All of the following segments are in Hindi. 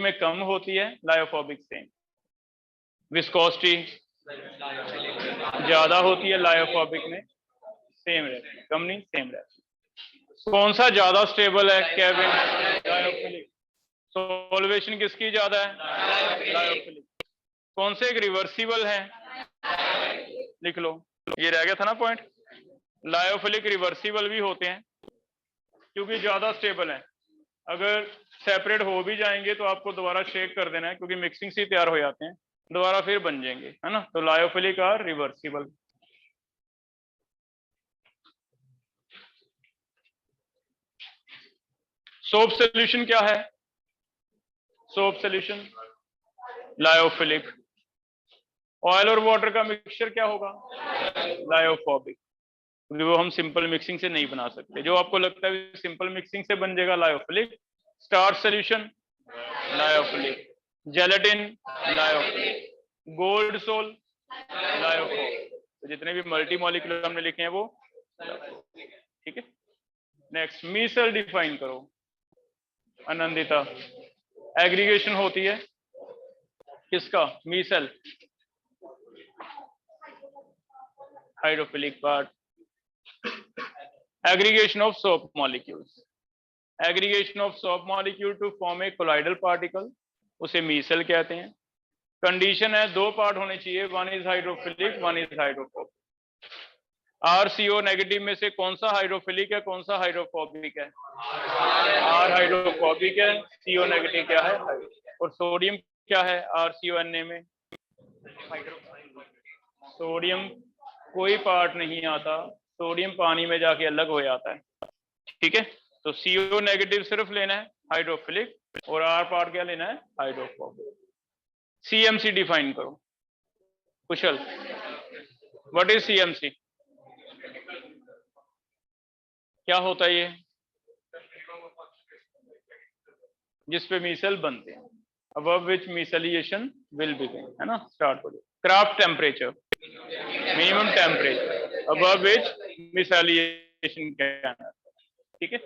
में कम होती है, लायोफोबिक सेम। विस्कोसिटी ज्यादा होती है, लायोफोबिक में सेम रहती है, कम नहीं सेम रहती है। कौन सा ज्यादा स्टेबल है? Kevin, lyophilic. सॉल्वेशन किसकी ज्यादा है? लायोफिलिक। कौन से एक रिवर्सिबल है? लिख लो, ये रह गया था ना पॉइंट। लायोफिलिक रिवर्सिबल भी होते हैं क्योंकि ज्यादा स्टेबल है। अगर सेपरेट हो भी जाएंगे तो आपको दोबारा शेक कर देना है क्योंकि मिक्सिंग से तैयार हो जाते हैं, दोबारा फिर बन जाएंगे, है ना। तो लायोफिलिक और रिवर्सिबल। सोप सोल्यूशन क्या है? Soap solution lyophilic. ऑयल और वाटर का मिक्सचर क्या होगा? लायोफोबिक, क्योंकि वो हम सिंपल मिक्सिंग से नहीं बना सकते। जो आपको लगता है सिंपल मिक्सिंग से बन जाएगा, lyophilic. Starch solution lyophilic. Gelatin lyophilic. Gold sol lyophobic. तो जितने भी मल्टी मॉलिक्यूलर हमने लिखे हैं वो, ठीक है। नेक्स्ट, मीसल डिफाइन करो आनंदिता। एग्रीगेशन होती है किसका? Micelle, hydrophilic part. Aggregation of soap molecules, aggregation of soap molecule to form a colloidal particle, उसे मीसल कहते हैं। कंडीशन है दो पार्ट होने चाहिए, one is hydrophilic, one is hydrophobic. RCO negative में से कौन सा हाइड्रोफिलिक है, कौन सा हाइड्रोफोबिक है? R हाइड्रोफोबिक है, CO नेगेटिव क्या है? और सोडियम क्या है RCONA में? सोडियम कोई पार्ट नहीं आता, सोडियम पानी में जाके अलग हो जाता है, ठीक है। तो CO नेगेटिव सिर्फ लेना है हाइड्रोफिलिक, और R पार्ट क्या लेना है? हाइड्रोफोबिक। CMC डिफाइन करो कुशल। What is CMC? क्या होता है ये? जिसपे मीसल बनते हैं, above which mesalliation will begin, है ना। स्टार्ट हो जाए। Craft temperature, minimum temperature above which mesalliation can, ठीक है।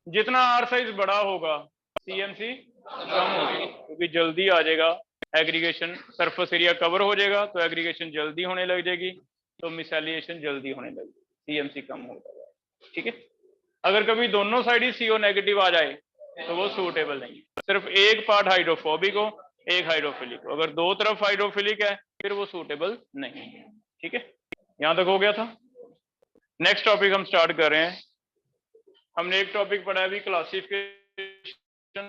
जितना R साइज बड़ा होगा CMC कम होगी, क्योंकि जल्दी आ जाएगा एग्रीगेशन, सरफेस एरिया कवर हो जाएगा तो एग्रीगेशन जल्दी होने लग जाएगी, तो मिसैलिएशन जल्दी होने लगेगी, CMC कम हो जाएगा, ठीक है। अगर कभी दोनों साइड ही CO नेगेटिव आ जाए तो वो सूटेबल नहीं, सिर्फ एक पार्ट हाइड्रोफोबिक हो, एक हाइड्रोफिलिक हो। अगर दो तरफ हाइड्रोफिलिक है फिर वो सूटेबल नहीं है, ठीक है। यहां तक हो गया था। नेक्स्ट टॉपिक हम स्टार्ट कर रहे हैं। हमने एक टॉपिक पढ़ा है अभी, क्लासिफिकेशन।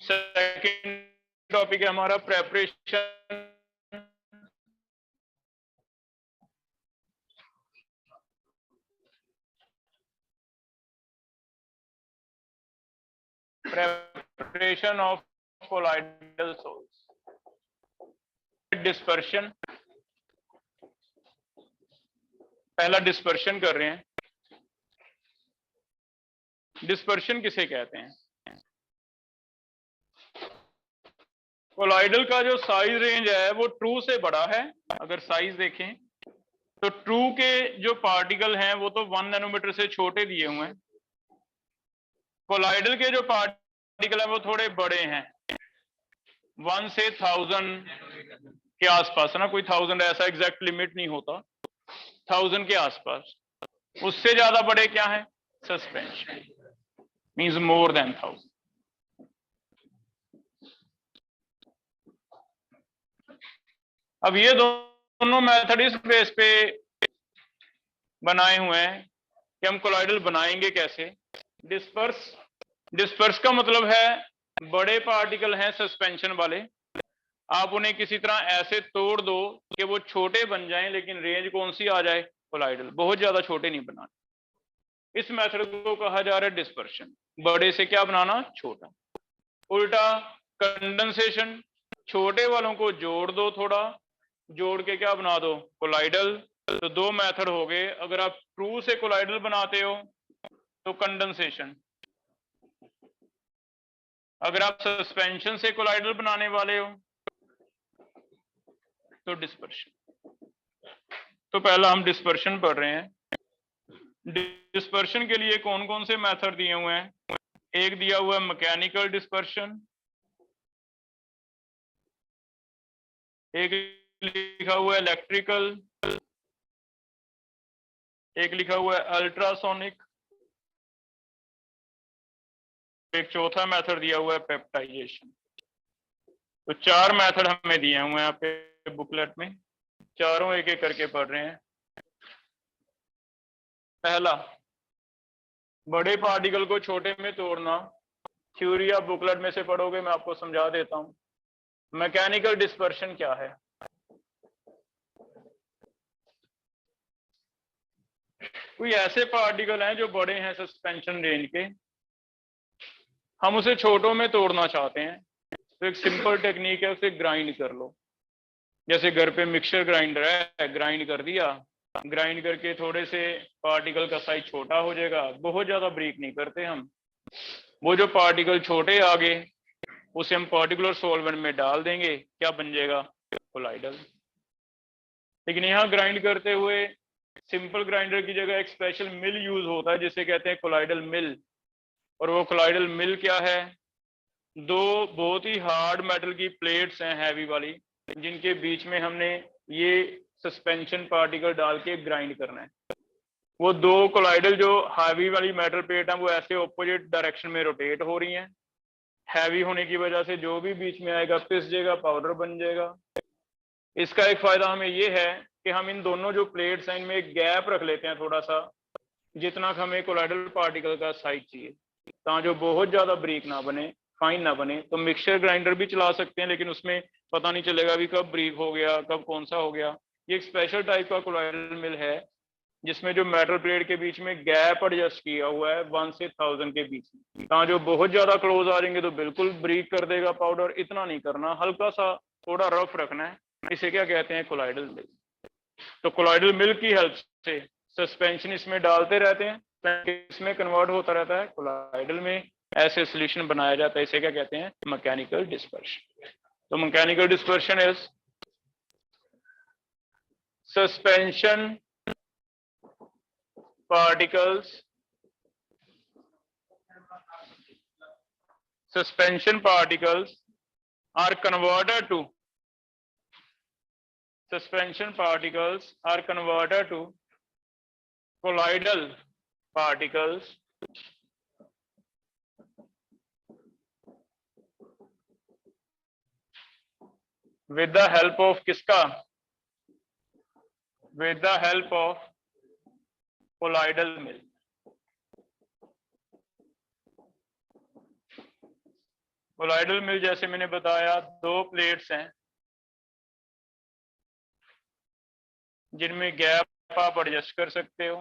सेकंड टॉपिक है हमारा preparation. Preparation of colloidal sols. Dispersion, पहला डिस्पर्शन कर रहे हैं। डिस्पर्शन किसे कहते हैं? कोलाइडल का जो साइज रेंज है वो ट्रू से बड़ा है। अगर साइज देखें तो ट्रू के जो पार्टिकल हैं वो तो 1 नैनोमीटर से छोटे दिए हुए हैं। कोलाइडल के जो पार्टिकल हैं वो थोड़े बड़े हैं, 1 से 1000 के आसपास, है ना। कोई 1000 ऐसा एग्जैक्ट लिमिट नहीं होता, 1000 के आसपास। उससे ज्यादा बड़े क्या है? Suspension, means more than 1000। अब ये दोनों मेथड इस बेस पे बनाए हुए हैं कि हम कोलाइडल बनाएंगे कैसे। डिस्पर्स, डिस्पर्स का मतलब है बड़े पार्टिकल हैं सस्पेंशन वाले, आप उन्हें किसी तरह ऐसे तोड़ दो कि वो छोटे बन जाएं, लेकिन रेंज कौन सी आ जाए? कोलाइडल, बहुत ज्यादा छोटे नहीं बनाने। इस मेथड को कहा जा रहा है डिस्पर्शन, बड़े से क्या बनाना? छोटा। उल्टा कंडेंसेशन, छोटे वालों को जोड़ दो, थोड़ा जोड़ के क्या बना दो? कोलाइडल। तो दो मेथड हो गए। अगर आप ट्रू से कोलाइडल बनाते हो तो कंडेंसेशन, अगर आप सस्पेंशन से कोलाइडल बनाने वाले हो तो डिस्पर्शन। तो पहला हम डिस्पर्शन पढ़ रहे हैं। डिस्पर्शन के लिए कौन कौन से मेथड दिए हुए हैं? एक दिया हुआ है मैकेनिकल डिस्पर्शन, एक लिखा हुआ है इलेक्ट्रिकल, एक लिखा हुआ है अल्ट्रासोनिक, एक चौथा मेथड दिया हुआ है पेप्टाइजेशन। तो 4 मेथड हमें दिए हुए हैं यहाँ पे बुकलेट में, चारों एक एक करके पढ़ रहे हैं। पहला, बड़े पार्टिकल को छोटे में तोड़ना। थ्योरी आप बुकलेट में से पढ़ोगे, मैं आपको समझा देता हूं। मैकेनिकल डिस्पर्शन क्या है? कोई ऐसे पार्टिकल हैं जो बड़े हैं सस्पेंशन रेंज के, हम उसे छोटों में तोड़ना चाहते हैं, तो एक सिंपल टेक्निक है, उसे ग्राइंड कर लो। जैसे घर पे मिक्सर ग्राइंडर है, ग्राइंड कर दिया, ग्राइंड करके थोड़े से पार्टिकल का साइज छोटा हो जाएगा, बहुत ज्यादा ब्रेक नहीं करते हम। वो जो पार्टिकल छोटे आ गए उसे हम पार्टिकुलर सॉल्वेंट में डाल देंगे, क्या बन जाएगा? कोलाइडल। लेकिन यहाँ ग्राइंड करते हुए सिंपल ग्राइंडर की जगह एक स्पेशल मिल यूज होता है जिसे कहते हैं कोलाइडल मिल। और वो कोलाइडल मिल क्या है? 2 बहुत ही हार्ड मेटल की प्लेट्स हैं हैवी वाली, जिनके बीच में हमने ये सस्पेंशन पार्टिकल डाल के ग्राइंड करना है। वो 2 कोलाइडल जो हैवी वाली मेटल प्लेट है वो ऐसे ऑपोजिट डायरेक्शन में रोटेट हो रही हैं। हैवी होने की वजह से जो भी बीच में आएगा पिस जाएगा, पाउडर बन जाएगा। इसका एक फायदा हमें ये है कि हम इन दोनों जो प्लेट्स हैं इनमें एक गैप रख लेते हैं थोड़ा सा, जितना हमें कोलाइडल पार्टिकल का साइज चाहिए, ताकि जो बहुत ज्यादा ब्रेक ना बने, फाइन ना बने। तो मिक्सचर ग्राइंडर भी चला सकते हैं, लेकिन उसमें पता नहीं चलेगा भी कब ब्रेक हो गया, कब कौन सा हो गया। ये एक स्पेशल टाइप का कोलाइडल मिल है जिसमें जो मेटल प्लेट के बीच में गैप एडजस्ट किया हुआ है 1 से 1000 के बीच में। कहाँ जो बहुत ज्यादा क्लोज आ जाएंगे तो बिल्कुल ब्रेक कर देगा पाउडर, इतना नहीं करना, हल्का सा थोड़ा रफ रखना है। इसे क्या कहते हैं? कोलाइडल मिल। तो कोलाइडल मिल की हेल्प से सस्पेंशन इसमें डालते रहते हैं, इसमें कन्वर्ट होता रहता है कोलाइडल में, ऐसे सोल्यूशन बनाया जाता है। इसे क्या कहते हैं? Mechanical dispersion. तो mechanical dispersion is suspension particles are converted to colloidal particles with the help of किसका? with the help of colloidal mill. Colloidal mill जैसे मैंने बताया 2 प्लेट्स हैं जिनमें गैप आप एडजस्ट कर सकते हो।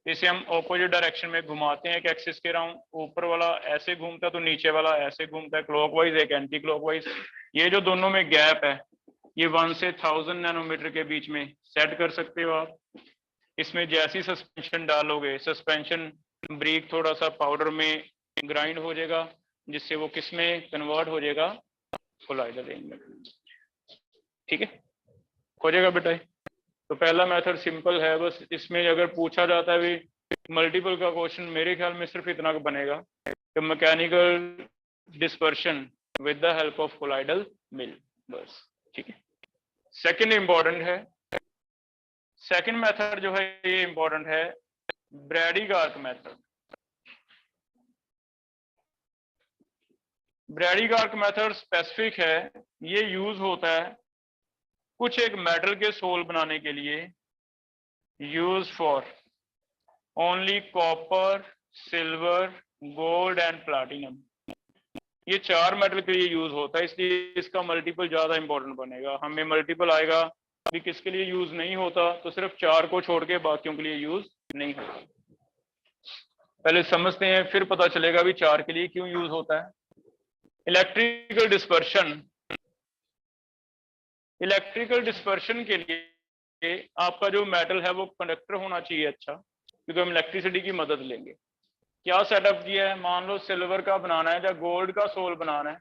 इसे हम ऑपोजिट डायरेक्शन में घुमाते हैं एक एक्सिस के राउंड, ऊपर वाला ऐसे घूमता है तो नीचे वाला ऐसे घूमता है, क्लॉकवाइज एक एंटी क्लॉकवाइज। ये जो दोनों में गैप है ये 1 से 1000 नैनोमीटर के बीच में सेट कर सकते हो आप। इसमें जैसी सस्पेंशन डालोगे, सस्पेंशन ब्रेक थोड़ा सा पाउडर में ग्राइंड हो जाएगा, जिससे वो किस में कन्वर्ट हो जाएगा? कोलाइडल रेंज में। ठीक है, हो जाएगा बेटा। तो पहला मेथड सिंपल है, बस इसमें अगर पूछा जाता है भी मल्टीपल का क्वेश्चन, मेरे ख्याल में सिर्फ इतना बनेगा कि mechanical dispersion with the help of colloidal mill, बस। ठीक है। सेकंड इंपॉर्टेंट है, सेकंड मेथड जो है ये इंपॉर्टेंट है, Bredig's arc method. Bredig's arc method specific है, ये यूज होता है कुछ एक मेटल के सोल बनाने के लिए, use for only copper, silver, gold and platinum. ये 4 मेटल के लिए यूज होता है, इसलिए इसका मल्टीपल ज्यादा इंपॉर्टेंट बनेगा। हमें मल्टीपल आएगा भी किसके लिए यूज नहीं होता, तो सिर्फ 4 को छोड़ के बाकियों के लिए यूज नहीं होता। पहले समझते हैं, फिर पता चलेगा भी 4 के लिए क्यों यूज होता है। इलेक्ट्रिकल डिस्पर्शन, इलेक्ट्रिकल डिस्पर्शन के लिए आपका जो मेटल है वो कंडक्टर होना चाहिए अच्छा, क्योंकि हम इलेक्ट्रिसिटी की मदद लेंगे। क्या सेटअप किया है? मान लो सिल्वर का बनाना है या गोल्ड का सोल बनाना है,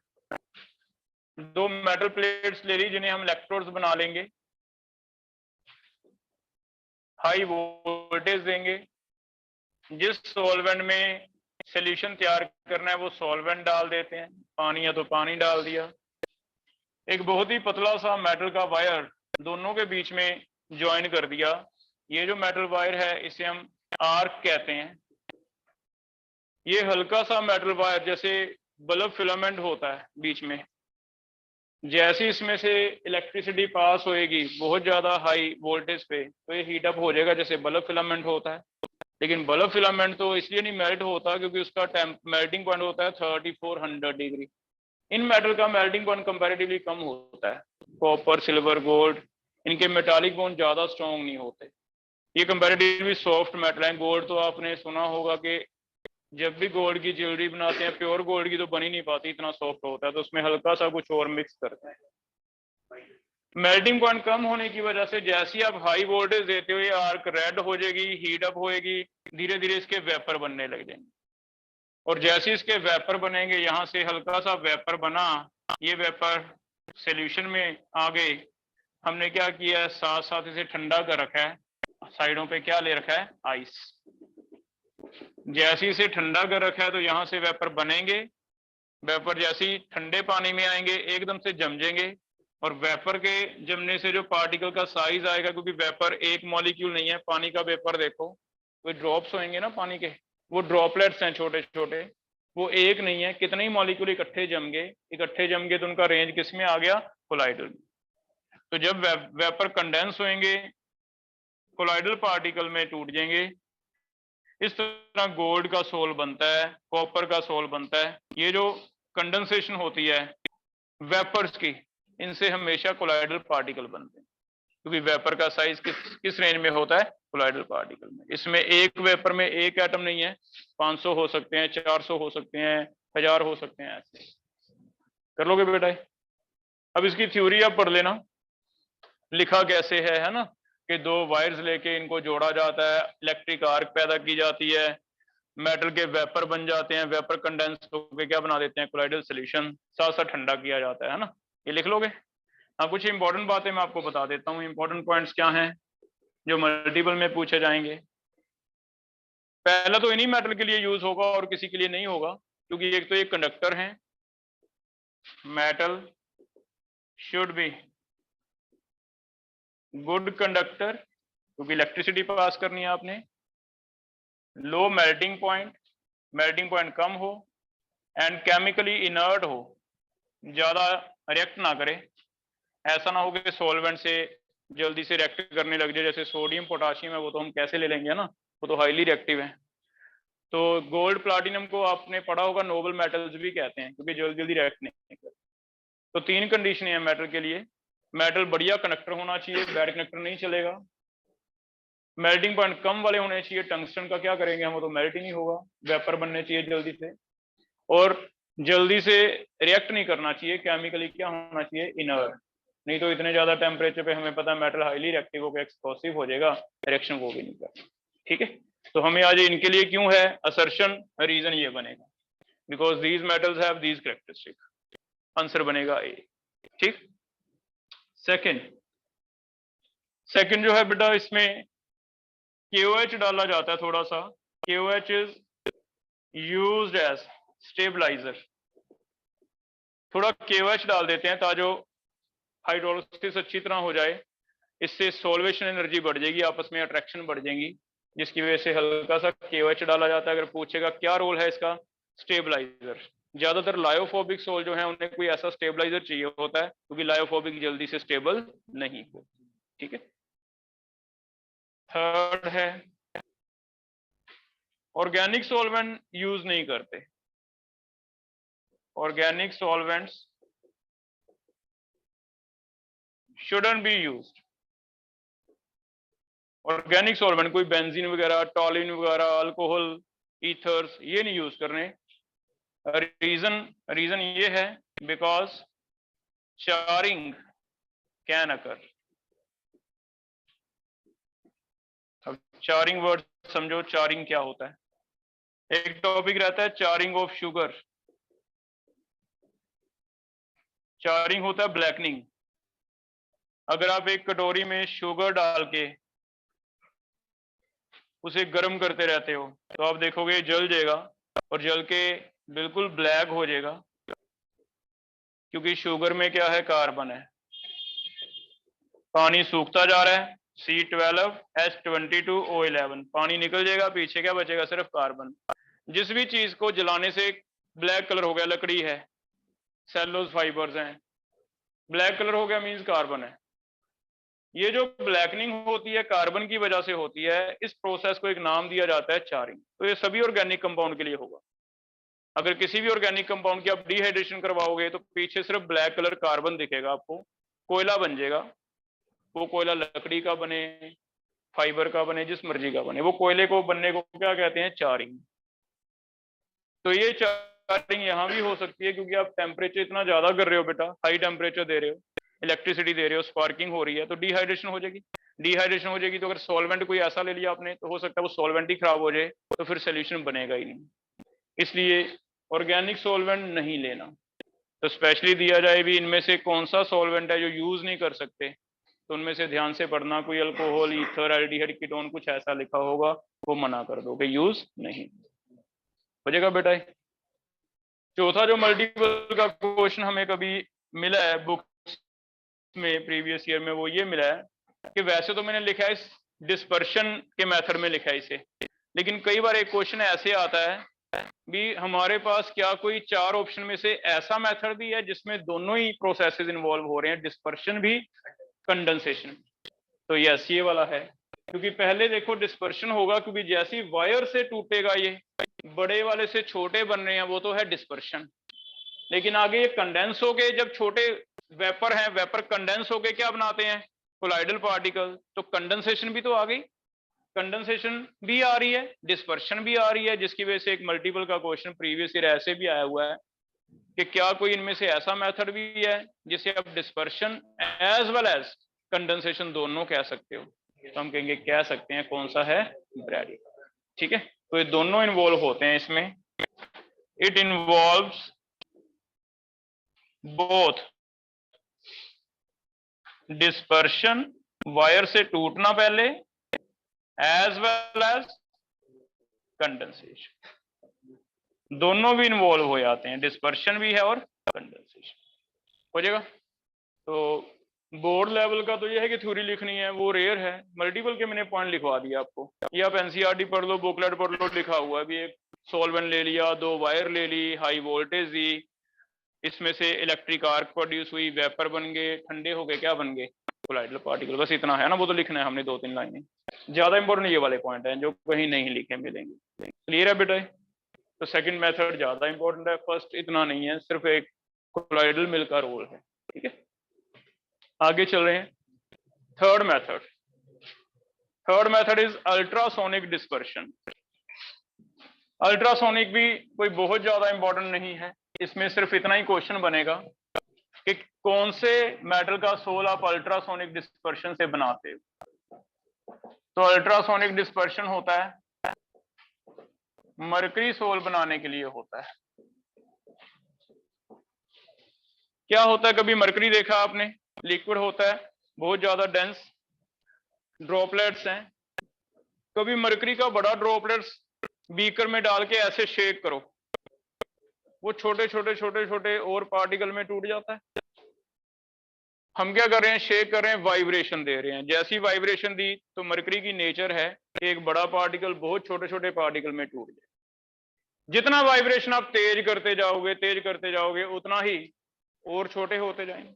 2 मेटल प्लेट्स ले ली जिन्हें हम इलेक्ट्रोड्स बना लेंगे, हाई वोल्टेज देंगे, जिस सॉल्वेंट में सॉल्यूशन तैयार करना है वो सॉल्वेंट डाल देते हैं, पानी है तो पानी डाल दिया, एक बहुत ही पतला सा मेटल का वायर दोनों के बीच में ज्वाइन कर दिया। ये जो मेटल वायर है इसे हम आर्क कहते हैं। ये हल्का सा मेटल वायर जैसे बल्ब फिलामेंट होता है बीच में, जैसे इसमें से इलेक्ट्रिसिटी पास होएगी बहुत ज्यादा हाई वोल्टेज पे तो ये हीट अप हो जाएगा जैसे बल्ब फिलामेंट होता है। लेकिन बल्ब फिलामेंट तो इसलिए नहीं मेल्ट होता क्योंकि उसका मेल्टिंग पॉइंट होता है 3400 डिग्री। इन मेटल का मेल्टिंग पॉइंट कंपैरेटिवली कम होता है। कॉपर, सिल्वर, गोल्ड, इनके मेटालिक बॉन्ड ज्यादा स्ट्रॉन्ग नहीं होते। ये कंपैरेटिवली सॉफ्ट मेटल है। गोल्ड तो आपने सुना होगा कि जब भी गोल्ड की ज्वेलरी बनाते हैं, प्योर गोल्ड की तो बन ही नहीं पाती, इतना सॉफ्ट होता है, तो उसमें हल्का सा कुछ और मिक्स करते हैं। मेल्टिंग पॉइंट कम होने की वजह से जैसे ही आप हाई वोल्टेज देते हो ये आर्क रेड हो जाएगी, हीट अप होएगी, धीरे धीरे इसके वेपर बनने लग जाएंगे। और जैसे इसके वेपर बनेंगे, यहाँ से हल्का सा वेपर बना, ये वेपर सोल्यूशन में आ गए। हमने क्या किया है, साथ साथ इसे ठंडा कर रखा है। साइडों पे क्या ले रखा है, आइस। जैसे इसे ठंडा कर रखा है तो यहाँ से वेपर बनेंगे। वेपर जैसे ही ठंडे पानी में आएंगे एकदम से जम जाएंगे। और वेपर के जमने से जो पार्टिकल का साइज आएगा, क्योंकि वेपर एक मॉलिक्यूल नहीं है, पानी का वेपर देखो, कोई ड्रॉप्स होंगे ना पानी के, वो ड्रॉपलेट्स हैं छोटे छोटे, वो एक नहीं है, कितने ही मॉलिक्यूल इकट्ठे जम गए तो उनका रेंज किस में आ गया, कोलाइडल में। तो जब वेपर कंडेंस होंगे कोलाइडल पार्टिकल में टूट जाएंगे। इस तरह गोल्ड का सोल बनता है, कॉपर का सोल बनता है। ये जो कंडेंसेशन होती है वेपर्स की, इनसे हमेशा कोलाइडल पार्टिकल बनते हैं, क्योंकि वेपर का साइज किस रेंज में होता है, कोलाइडल पार्टिकल में। इसमें एक वेपर में एक एटम नहीं है, 500 हो सकते हैं, 400 हो सकते हैं, 1000 हो सकते हैं, ऐसे कर लोगे बेटा। अब इसकी थ्योरी आप पढ़ लेना, लिखा कैसे है ना, कि दो वायर्स लेके इनको जोड़ा जाता है, इलेक्ट्रिक आर्क पैदा की जाती है, मेटल के वेपर बन जाते हैं, वेपर कंडेंस होकर क्या बना देते हैं, कोलाइडल सॉल्यूशन, साथ साथ ठंडा किया जाता है ना। ये लिख लोगे। हाँ, कुछ इंपॉर्टेंट बातें मैं आपको बता देता हूँ। इंपॉर्टेंट पॉइंट्स क्या हैं जो मल्टीपल में पूछे जाएंगे। पहला तो इन्हीं मेटल के लिए यूज होगा और किसी के लिए नहीं होगा, क्योंकि एक तो ये कंडक्टर है। Metal should be good conductor, क्योंकि इलेक्ट्रिसिटी पास करनी है आपने। लो मेल्टिंग पॉइंट कम हो, एंड केमिकली इनर्ट हो, ज्यादा रिएक्ट ना करे। ऐसा ना हो कि सॉल्वेंट से जल्दी से रिएक्ट करने लग जाए, जैसे सोडियम पोटाशियम है, वो तो हम कैसे ले लेंगे ना, वो तो हाईली रिएक्टिव है। तो गोल्ड प्लाटिनम को आपने पढ़ा होगा नोबल मेटल्स भी कहते हैं, क्योंकि जल्दी जल्दी रिएक्ट नहीं करते। तो तीन कंडीशन है मेटल के लिए। मेटल बढ़िया कनेक्टर होना चाहिए, बैड कनेक्टर नहीं चलेगा। मेल्टिंग पॉइंट कम वाले होने चाहिए। टंगस्टन का क्या करेंगे हम, तो मेल्ट ही नहीं होगा। वेपर बनने चाहिए जल्दी से, और जल्दी से रिएक्ट नहीं करना चाहिए। केमिकली क्या होना चाहिए, इनर्ट। नहीं तो इतने ज्यादा टेम्परेचर पे हमें पता है मेटल हाईली रिएक्टिव होकर एक्सप्लोसिव हो जाएगा, रिएक्शन वो भी नहीं करना। ठीक है, तो हमें आज इनके लिए क्यों है असर्शन, रीजन ये बनेगा, because these metals have these characteristic. Answer बनेगा ए। ठीक। सेकंड जो है बेटा, इसमें KOH डाला जाता है थोड़ा सा। KOH is used as stabiliser. थोड़ा KOH डाल देते हैं ताकि हाइड्रोलिसिस अच्छी तरह हो जाए। इससे सोल्वेशन एनर्जी बढ़ जाएगी, आपस में अट्रैक्शन बढ़ जाएंगी, जिसकी वजह से हल्का सा KOH डाला जाता है। अगर पूछेगा क्या रोल है इसका, स्टेबलाइजर। ज्यादातर लायोफोबिक सोल जो है उन्हें कोई ऐसा स्टेबलाइजर चाहिए होता है, क्योंकि लायोफोबिक जल्दी से स्टेबल नहीं हो। ठीक है। थर्ड है ऑर्गेनिक सॉल्वेंट यूज नहीं करते। Organic solvents shouldn't be used। Organic solvent कोई बेंजीन वगैरह, टॉलिन वगैरह, अल्कोहल, ईथर्स, ये नहीं यूज करने। रीजन ये है बिकॉज चारिंग कैन अकर। अब चारिंग वर्ड समझो, चारिंग क्या होता है। एक टॉपिक रहता है चारिंग ऑफ शुगर। चारिंग होता है ब्लैकनिंग। अगर आप एक कटोरी में शुगर डाल के उसे गर्म करते रहते हो तो आप देखोगे जल जाएगा, और जल के बिल्कुल ब्लैक हो जाएगा। क्योंकि शुगर में क्या है, कार्बन है। पानी सूखता जा रहा है, C12H22O11, पानी निकल जाएगा, पीछे क्या बचेगा, सिर्फ कार्बन। जिस भी चीज को जलाने से ब्लैक कलर हो गया, लकड़ी है, सेलुलोज फाइबर्स हैं, ब्लैक कलर हो गया मींस कार्बन है। ये जो ब्लैकनिंग होती है कार्बन की वजह से होती है, इस प्रोसेस को एक नाम दिया जाता है चारिंग। तो ये सभी ऑर्गेनिक कंपाउंड के लिए होगा। अगर किसी भी ऑर्गेनिक कंपाउंड की आप डिहाइड्रेशन करवाओगे तो पीछे सिर्फ ब्लैक कलर कार्बन दिखेगा आपको, कोयला बन जाएगा। वो कोयला लकड़ी का बने, फाइबर का बने, जिस मर्जी का बने, वो कोयले को बनने को क्या कहते हैं, चारिंग। तो ये चार्जिंग यहाँ भी हो सकती है, क्योंकि आप टेम्परेचर इतना ज्यादा कर रहे हो बेटा, हाई टेम्परेचर दे रहे हो, इलेक्ट्रिसिटी दे रहे हो, स्पार्किंग हो रही है, तो डिहाइड्रेशन हो जाएगी। डिहाइड्रेशन हो जाएगी तो अगर सॉल्वेंट कोई ऐसा ले लिया आपने, तो हो सकता है वो सॉल्वेंट ही खराब हो जाए, तो फिर सोल्यूशन बनेगा ही नहीं। इसलिए ऑर्गेनिक सॉल्वेंट नहीं लेना। तो स्पेशली दिया जाए भी इनमें से कौन सा सॉल्वेंट है जो यूज नहीं कर सकते, तो उनमें से ध्यान से पढ़ना, कोई अल्कोहल, ईथर, एल्डिहाइड, कीटोन कुछ ऐसा लिखा होगा, वो मना कर दो कि यूज नहीं हो जाएगा बेटा। चौथा जो मल्टीपल का क्वेश्चन हमें कभी मिला है बुक्स में प्रीवियस ईयर में, वो ये मिला है कि वैसे तो मैंने लिखा है इस डिस्पर्शन के मेथड में लिखा है इसे, लेकिन कई बार एक क्वेश्चन ऐसे आता है भी हमारे पास क्या कोई चार ऑप्शन में से ऐसा मेथड भी है जिसमें दोनों ही प्रोसेसेस इन्वॉल्व हो रहे हैं, डिस्पर्शन भी कंडेंसेशन। तो यस ये वाला है, क्योंकि पहले देखो डिस्पर्शन होगा, क्योंकि जैसी वायर से टूटेगा ये, बड़े वाले से छोटे बन रहे हैं, वो तो है डिस्पर्शन। लेकिन आगे ये कंडेंस हो गए, जब छोटे वेपर हैं, वेपर कंडेंस हो गए क्या बनाते हैं, कोलाइडल पार्टिकल, तो कंडेंसेशन भी तो आ गई, कंडेंसेशन भी आ रही है, डिस्पर्शन भी आ रही है, जिसकी वजह से एक मल्टीपल का क्वेश्चन प्रीवियस ईयर ऐसे भी आया हुआ है कि क्या कोई इनमें से ऐसा मेथड भी है जिसे आप dispersion as well as condensation दोनों कह सकते हो। तो हम कहेंगे कह सकते हैं, कौन सा है, ब्रैडी। ठीक है, तो ये दोनों इन्वॉल्व होते हैं इसमें। It involves both dispersion, wire से टूटना पहले, एज वेल एज कंडेंसेशन, दोनों भी इन्वॉल्व हो जाते हैं, डिस्पर्शन भी है और कंडेंसेशन हो जाएगा। तो बोर्ड लेवल का तो ये है कि थ्योरी लिखनी है, वो रेयर है। मल्टीपल के मैंने पॉइंट लिखवा दिया आपको, ये आप एनसीईआरटी पढ़ लो, बुकलेट पढ़ लो, लिखा हुआ है। अभी एक सॉल्वेंट ले लिया, दो वायर ले ली, हाई वोल्टेज दी, इसमें से इलेक्ट्रिक आर्क प्रोड्यूस हुई, वेपर बन गए, ठंडे हो गए, क्या बन गए, कोलाइडल पार्टिकल। बस इतना है ना, वो तो लिखना है हमने, दो तीन लाइनें। ज्यादा इंपॉर्टेंट ये वाले पॉइंट हैं जो कहीं नहीं लिखे मिलेंगे। क्लियर है बेटा? तो सेकंड मेथड ज्यादा इंपॉर्टेंट है, फर्स्ट इतना नहीं है, सिर्फ एक कोलाइडल मिल का रोल है। ठीक है, आगे चल रहे हैं। Third method, third method is ultrasonic dispersion. Ultrasonic भी कोई बहुत ज्यादा इंपॉर्टेंट नहीं है, इसमें सिर्फ इतना ही क्वेश्चन बनेगा कि कौन से मेटल का सोल आप अल्ट्रासोनिक डिस्पर्शन से बनाते हो। तो अल्ट्रासोनिक डिस्पर्शन होता है मरकरी सोल बनाने के लिए होता है। क्या होता है, कभी मरकरी देखा आपने, लिक्विड होता है, बहुत ज्यादा डेंस ड्रॉपलेट्स हैं। कभी मरकरी का बड़ा ड्रॉपलेट्स बीकर में डाल के ऐसे शेक करो, वो छोटे छोटे छोटे छोटे और पार्टिकल में टूट जाता है। हम क्या कर रहे हैं, शेक कर रहे हैं, वाइब्रेशन दे रहे हैं। जैसी वाइब्रेशन दी तो मरकरी की नेचर है कि एक बड़ा पार्टिकल बहुत छोटे छोटे पार्टिकल में टूट जाए। जितना वाइब्रेशन आप तेज करते जाओगे उतना ही और छोटे होते जाएंगे।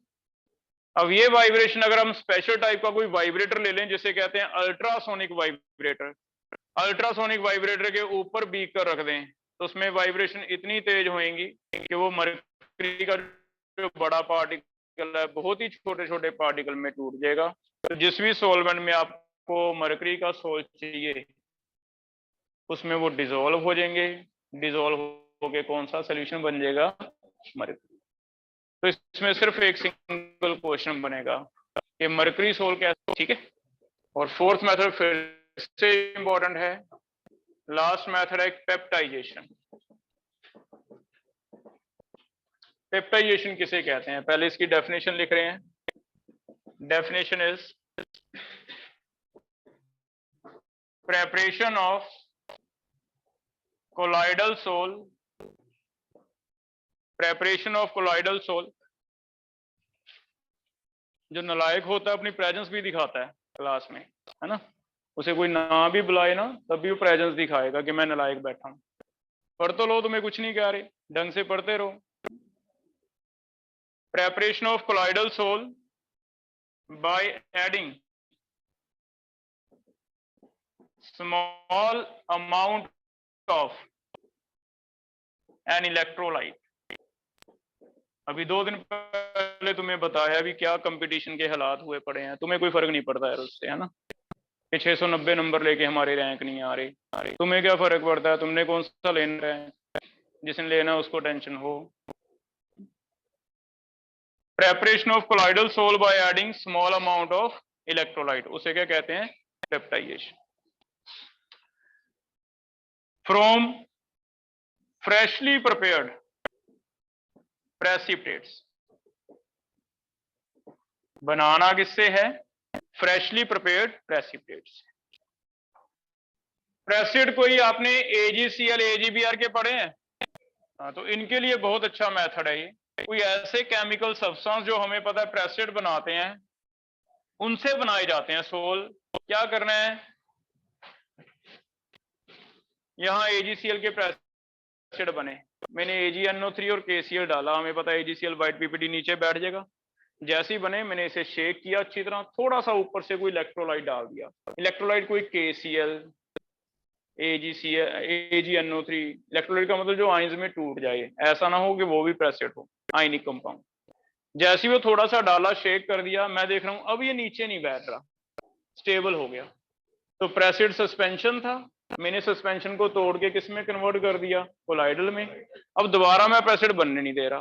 अब ये वाइब्रेशन अगर हम स्पेशल टाइप का कोई वाइब्रेटर ले लें, जिसे कहते हैं अल्ट्रासोनिक वाइब्रेटर, अल्ट्रासोनिक वाइब्रेटर के ऊपर बीकर रख दें, तो उसमें वाइब्रेशन इतनी तेज होएंगी कि वो मरकरी का जो बड़ा पार्टिकल है बहुत ही छोटे छोटे पार्टिकल में टूट जाएगा। तो जिस भी सॉल्वेंट में आपको मरकरी का सोल चाहिए उसमें वो डिसॉल्व हो जाएंगे, डिसॉल्व होके कौन सा सोल्यूशन बन जाएगा, मरकरी। तो इसमें सिर्फ एक सिंगल क्वेश्चन बनेगा कि मरकरी सोल कैसे। ठीक है, और फोर्थ मेथड फिर से इंपॉर्टेंट है, लास्ट मेथड है पेप्टाइजेशन। पेप्टाइजेशन किसे कहते हैं, पहले इसकी डेफिनेशन लिख रहे हैं। Definition is preparation of colloidal soul, preparation of colloidal soul जो नालायक होता है अपनी प्रेजेंस भी दिखाता है क्लास में, है ना। उसे कोई ना भी बुलाए ना तब भी वो प्रेजेंस दिखाएगा कि मैं नालायक बैठा हूं। पढ़ तो लो, तुम्हें कुछ नहीं कह रहे, ढंग से पढ़ते रहो। Preparation of colloidal sol by adding small amount of an electrolyte. अभी 2 दिन पहले तुम्हें बताया भी क्या कंपटीशन के हालात हुए पड़े हैं, तुम्हें कोई फर्क नहीं पड़ता है उससे, है ना, कि 690 नंबर लेके हमारे रैंक नहीं आ रहे। तुम्हें क्या फर्क पड़ता है, तुमने कौन सा लेना है, जिसने लेना उसको टेंशन हो। Preparation of colloidal sol by adding small amount of electrolyte, उसे क्या कहते हैं, peptization. From freshly prepared precipitates, बनाना किससे है, फ्रेशली प्रिपेयर्ड प्रेसिपिटेट्स। प्रेसिड कोई आपने AgCl AgBr के पढ़े हैं? हाँ, तो इनके लिए बहुत अच्छा मेथड है ये। कोई ऐसे केमिकल सब्सटेंस जो हमें पता है प्रेसिड बनाते हैं, उनसे बनाए जाते हैं सोल। क्या करना है, यहाँ AgCl के प्रेसिड बने, मैंने AgNO3 और KCl डाला, हमें पता है AgCl व्हाइट PPT नीचे बैठ जाएगा। जैसे ही बने मैंने इसे शेक किया अच्छी तरह, थोड़ा सा ऊपर से कोई इलेक्ट्रोलाइट डाल दिया, इलेक्ट्रोलाइट कोई KCl AgNO3, इलेक्ट्रोलाइट का मतलब जो आयंस में टूट जाए, ऐसा ना हो कि वो भी प्रेसिड हो, आयनिक कंपाउंड। जैसे ही वो थोड़ा सा डाला, शेक कर दिया, मैं देख रहा हूं अब ये नीचे नहीं बैठ रहा, स्टेबल हो गया। तो प्रेसिड सस्पेंशन था, मैंने सस्पेंशन को तोड़ के किस में कन्वर्ट कर दिया, कोलाइडल में। अब दोबारा मैं प्रेसिड बनने नहीं दे रहा,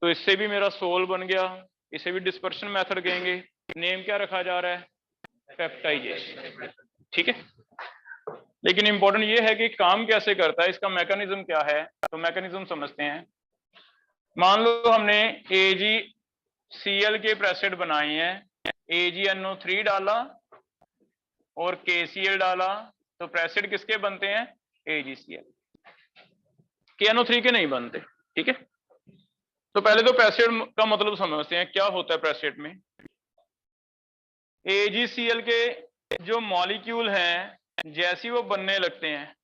तो इससे भी मेरा सोल बन गया। इसे भी डिस्पर्शन मेथड कहेंगे। नेम क्या रखा जा रहा है, पेप्टाइजेशन। ठीक है, लेकिन इंपॉर्टेंट ये है कि काम कैसे करता है, इसका मैकेनिज्म क्या है, तो मैकेनिज्म समझते हैं। मान लो हमने AgCl के प्रेसिड बनाए हैं, AgNO3 डाला और KCl डाला, तो प्रेसिड किसके बनते हैं, AgCl के, NO3 के नहीं बनते। ठीक है, तो पहले तो प्रेसिड का मतलब समझते हैं, क्या होता है प्रेसिड में। AgCl के जो मॉलिक्यूल हैं, जैसी वो बनने लगते हैं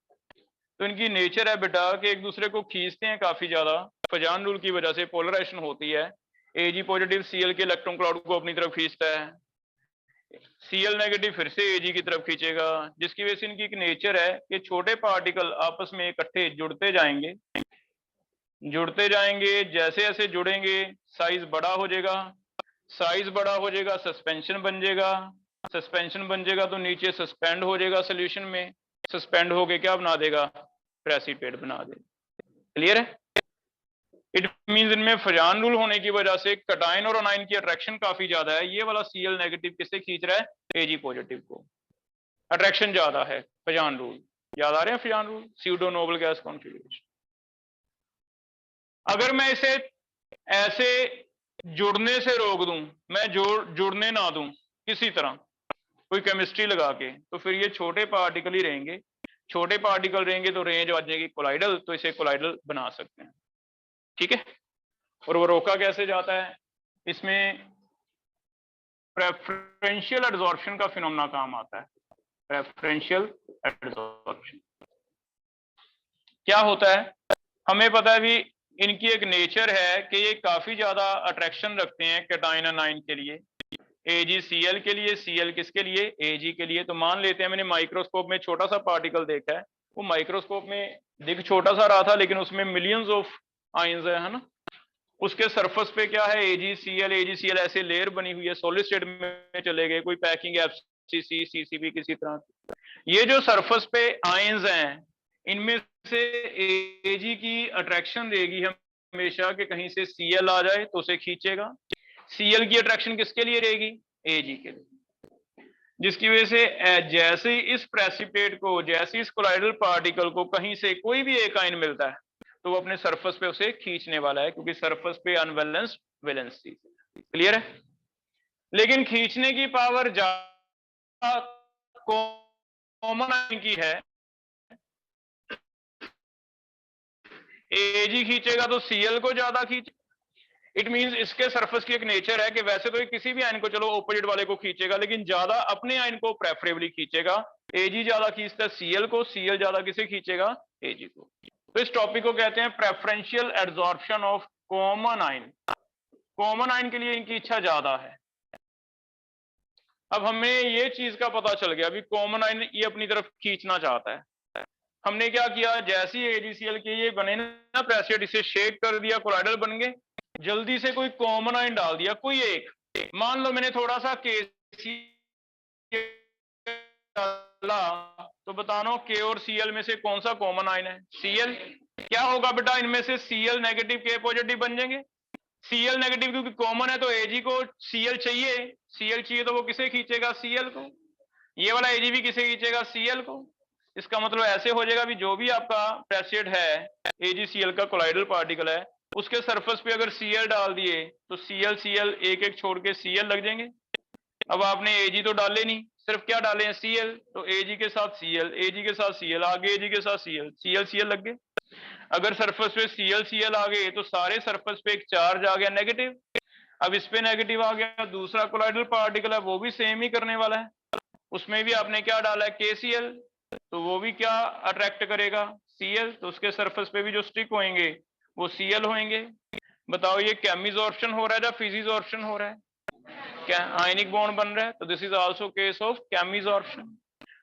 तो इनकी नेचर है बेटा कि एक दूसरे को खींचते हैं काफी ज्यादा, फजान रूल की वजह से पोलराइजेशन होती है। Ag पॉजिटिव Cl के इलेक्ट्रॉन क्लाउड को अपनी तरफ खींचता है, Cl नेगेटिव फिर से Ag की तरफ खींचेगा, जिसकी वजह से इनकी एक नेचर है कि छोटे पार्टिकल आपस में इकट्ठे जुड़ते जाएंगे, जैसे जैसे जुड़ेंगे साइज बड़ा हो जाएगा, साइज बड़ा हो जाएगा सस्पेंशन बन जाएगा, सस्पेंशन बन जाएगा तो नीचे सस्पेंड हो जाएगा सोल्यूशन में, सस्पेंड होके क्या बना देगा, प्रेसिपिटेट बना देगा। क्लियर है, इट मींस इनमें फजान रूल होने की वजह से कटाइन और अनाइन की अट्रैक्शन काफी ज्यादा है। ये वाला Cl नेगेटिव किससे खींच रहा है, Ag पॉजिटिव को, अट्रैक्शन ज्यादा है, फजान रूल याद आ रहे हैं, Fajans rule, pseudo noble gas configuration. अगर मैं इसे ऐसे जुड़ने से रोक दूं, मैं जुड़ने ना दूं किसी तरह, कोई केमिस्ट्री लगा के, तो फिर ये छोटे पार्टिकल ही रहेंगे, छोटे पार्टिकल रहेंगे तो रेंज आ जाएगी कोलाइडल, तो इसे कोलाइडल बना सकते हैं। ठीक है, और वो रोका कैसे जाता है, इसमें प्रेफरेंशियल एडजॉर्प्शन का फिनोमेना काम आता है। प्रेफरेंशियल एडजॉर्प्शन क्या होता है, हमें पता है भी इनकी एक नेचर है कि ये काफी ज्यादा अट्रैक्शन रखते हैं कैटाइन अनाइन के लिए, AgCl के लिए, Cl किसके लिए, Ag के लिए। तो मान लेते हैं मैंने माइक्रोस्कोप में छोटा सा पार्टिकल देखा है, वो माइक्रोस्कोप में दिख छोटा सा रहा था लेकिन उसमें मिलियंस ऑफ आयंस है ना, उसके सरफेस पे क्या है, AgCl ऐसे लेयर बनी हुई है, सॉलिड स्टेट में चले गए, कोई पैकिंग FCC CCB किसी तरह। ये जो सरफेस पे आयंस हैं, इनमें से Ag की अट्रैक्शन रहेगी हमेशा कि कहीं से Cl आ जाए तो उसे खींचेगा, Cl की अट्रैक्शन किसके लिए रहेगी, Ag के लिए, जिसकी वजह से जैसे इस प्रेसिपिटेट को, जैसे इस कोलाइडल पार्टिकल को कहीं से कोई भी एक आयन मिलता है तो वो अपने सरफेस पे उसे खींचने वाला है, क्योंकि सरफेस पे अनबैलेंस्ड वैलेंसी। क्लियर है, लेकिन खींचने की पावर ज्यादा कॉमन आयन की है, Ag खींचेगा तो Cl को ज्यादा खींचे, इट मींस इसके सरफेस की एक नेचर है कि वैसे तो ये किसी भी आयन को चलो ऑपोजिट वाले को खींचेगा, लेकिन ज्यादा अपने आयन को प्रेफरेबली खींचेगा। Ag ज्यादा खींचता है Cl को, Cl ज्यादा किसे खींचेगा, Ag को। तो इस टॉपिक को कहते हैं preferential adsorption of common ion. Common ion के लिए इनकी इच्छा ज्यादा है। अब हमें ये चीज का पता चल गया, अभी कॉमन आयन ये अपनी तरफ खींचना चाहता है। हमने क्या किया, जैसे ही AgCl के ये बने ना प्रेसिड, इसे शेक कर दिया, कोलाइडल बन गए, जल्दी से कोई कॉमन आयन डाल दिया, कोई एक। मान लो मैंने थोड़ा सा KCl डाला, तो बताना K और Cl में से कौन सा कॉमन आयन है, Cl। क्या होगा बेटा, इनमें से Cl नेगेटिव K पॉजिटिव बन जाएंगे। Cl नेगेटिव क्योंकि कॉमन है तो Ag को Cl चाहिए, Cl चाहिए तो वो किसे खींचेगा, Cl को। ये वाला Ag भी किसे खींचेगा, Cl को। इसका मतलब ऐसे हो जाएगा भी जो भी आपका प्रेसिड है AgCl का कोलाइडल पार्टिकल है, उसके सरफेस पे अगर Cl डाल दिए तो Cl एक एक छोड़ के Cl लग जाएंगे। अब आपने Ag तो डाले नहीं, सिर्फ क्या डाले हैं, Cl, तो Ag के साथ Cl, Ag के साथ Cl, आगे Ag के साथ Cl लग गए। अगर सरफेस पे Cl आ गए तो सारे सरफेस पे एक चार्ज आ गया नेगेटिव। अब इस पे नेगेटिव आ गया, दूसरा कोलाइडल पार्टिकल है वो भी सेम ही करने वाला है, उसमें भी आपने क्या डाला है, KCl, तो वो भी क्या अट्रैक्ट करेगा, Cl, तो उसके सरफेस पे भी जो स्टिक होंगे वो Cl होंगे। बताओ ये केमिजॉर्प्शन हो रहा है या फिजिजॉर्प्शन हो रहा है, क्या आयनिक बॉन्ड बन रहा है, तो this is also case of chemisorption.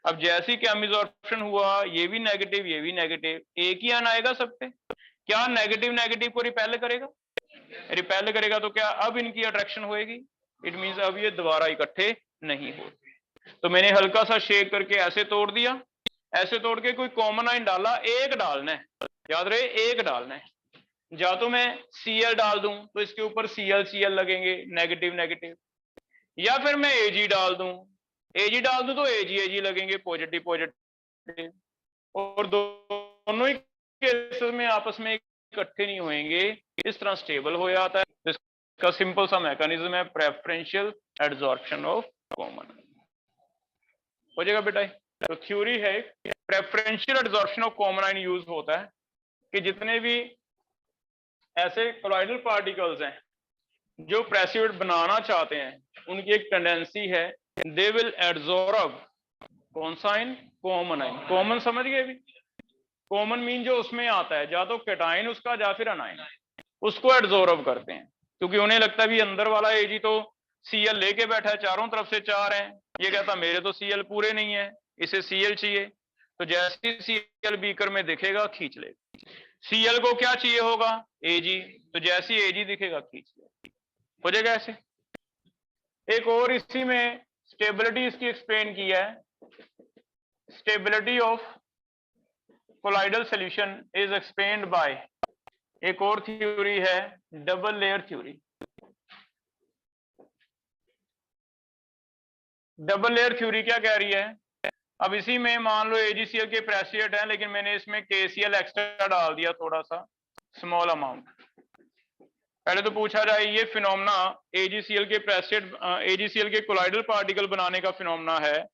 अब जैसे ही केमिजॉर्प्शन हुआ, ये भी नेगेटिव ये भी नेगेटिव, एक ही आयन आएगा सब पे, क्या नेगेटिव नेगेटिव को रिपेल करेगा, रिपेल करेगा, तो क्या अब इनकी अट्रैक्शन होएगी, इट मींस अब ये दोबारा इकट्ठे नहीं होते। तो मैंने हल्का सा शेक करके ऐसे तोड़ दिया, ऐसे तोड़ के कोई कॉमन आयन डाला, एक डालना है, याद रहे एक डालना है। या तो मैं Cl डाल दूं तो इसके ऊपर Cl लगेंगे नेगेटिव नेगेटिव, या फिर मैं Ag डाल दूं, तो Ag लगेंगे पॉजिटिव पॉजिटिव, और दोनों ही केसेस में आपस में इकट्ठे नहीं होंगे, इस तरह स्टेबल हो जाता है। इसका सिंपल सा मैकेनिज्म है प्रेफरेंशियल एडजॉर्प्शन ऑफ कॉमन। हो जाएगा बेटा। तो थ्योरी है preferential adsorption of common ion use होता है कि जितने भी ऐसे कोलाइडल पार्टिकल्स हैं जो प्रेसिड बनाना चाहते हैं, उनकी एक टेंडेंसी है दे विल एडजॉर्ब कौन सा आयन, कॉमन आयन। कॉमन समझ गए भी, कॉमन मीन जो उसमें आता है, या तो कैटायन उसका या फिर अनायन, उसको एडजॉर्ब करते हैं, क्योंकि उन्हें लगता है भी अंदर वाला Ag तो Cl लेके बैठा है, चारों तरफ से चार हैं, ये कहता मेरे तो Cl पूरे नहीं है, इसे Cl चाहिए, तो जैसे Cl बीकर में दिखेगा खींच लेगा। Cl को क्या चाहिए होगा, Ag, तो जैसे Ag दिखेगा खींच लेगा, हो जाएगा ऐसे। एक और इसी में स्टेबिलिटी इसकी एक्सप्लेन की है, stability of colloidal solution is explained bye, एक और थ्योरी है double layer theory. Double layer theory क्या कह रही है, अब इसी में मान लो AgCl के प्रेसिड है, लेकिन मैंने इसमें KCl एक्स्ट्रा डाल दिया, थोड़ा सा स्मॉल अमाउंट। पहले तो पूछा जाए ये फिनोमेना AgCl के प्रेसिड, AgCl के कोलाइडल पार्टिकल बनाने का फिनोमेना है,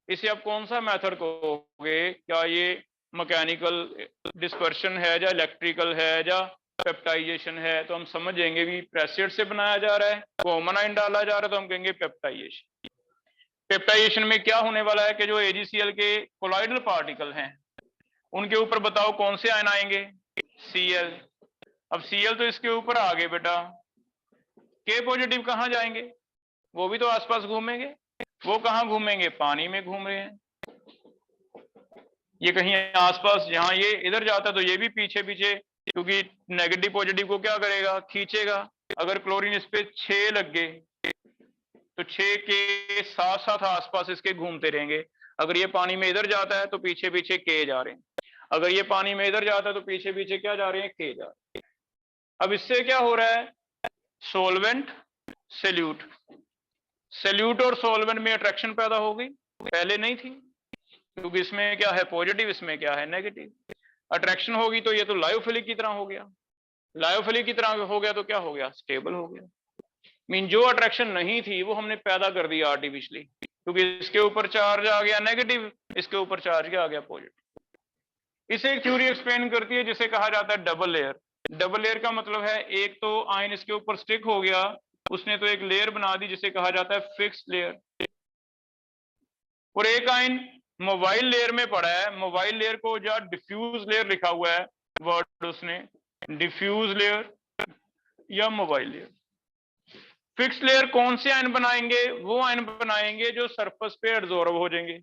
इसे आप कौन सा मेथड कहोगे, क्या ये मैकेनिकल डिस्पर्शन है या इलेक्ट्रिकल है या पेप्टाइजेशन है, तो हम समझेंगे भी प्रेसिड से बनाया जा रहा है, कॉमन आयन डाला जा रहा है, तो हम कहेंगे पेप्टाइजेशन। पेप्टाइजेशन में क्या होने वाला है कि जो AgCl के कोलाइडल पार्टिकल हैं उनके ऊपर बताओ कौन से आयन आएंगे, Cl। अब Cl तो इसके ऊपर आ गए बेटा, K पॉजिटिव कहां जाएंगे, वो भी तो आसपास घूमेंगे, वो कहां घूमेंगे, पानी में घूम रहे हैं, ये कहीं आसपास, जहां ये इधर जाता है तो ये भी पीछे पीछे, क्योंकि नेगेटिव पॉजिटिव को क्या करेगा, खींचेगा। अगर क्लोरीन इस पे 6 लग गए तो 6 के साथ साथ आसपास इसके घूमते रहेंगे। अगर ये पानी में इधर जाता है तो पीछे पीछे K जा रहे हैं, अगर ये पानी में इधर जाता है तो पीछे पीछे क्या जा रहे हैं, K जा रहे हैं। अब इससे क्या हो रहा है, सोलवेंट सॉल्यूट, सॉल्यूट और सोलवेंट में अट्रैक्शन पैदा हो गई, पहले नहीं थी, क्योंकि इसमें क्या है पॉजिटिव, इसमें क्या है नेगेटिव। अट्रैक्शन होगी तो ये तो लायोफिलिक की तरह हो गया, लायोफिलिक की तरह हो गया तो क्या हो गया, स्टेबल हो गया। मीन जो अट्रैक्शन नहीं थी वो हमने पैदा कर दी आर्टिफिशियली, क्योंकि इसके ऊपर चार्ज आ गया नेगेटिव, इसके ऊपर चार्ज क्या आ गया पॉजिटिव। इसे एक थ्योरी एक्सप्लेन करती है जिसे कहा जाता है डबल लेयर। डबल लेयर का मतलब है एक तो आयन इसके ऊपर स्टिक हो गया, उसने तो एक लेयर बना दी जिसे कहा जाता है फिक्स्ड लेयर, और एक आयन मोबाइल लेयर में पड़ा है। मोबाइल लेयर को जो डिफ्यूज लेयर लिखा हुआ है वर्ड उसने, डिफ्यूज लेयर या मोबाइल लेयर। फिक्स्ड लेयर कौन से आयन बनाएंगे? वो आयन बनाएंगे जो सरफेस पे एडजॉर्ब हो जाएंगे।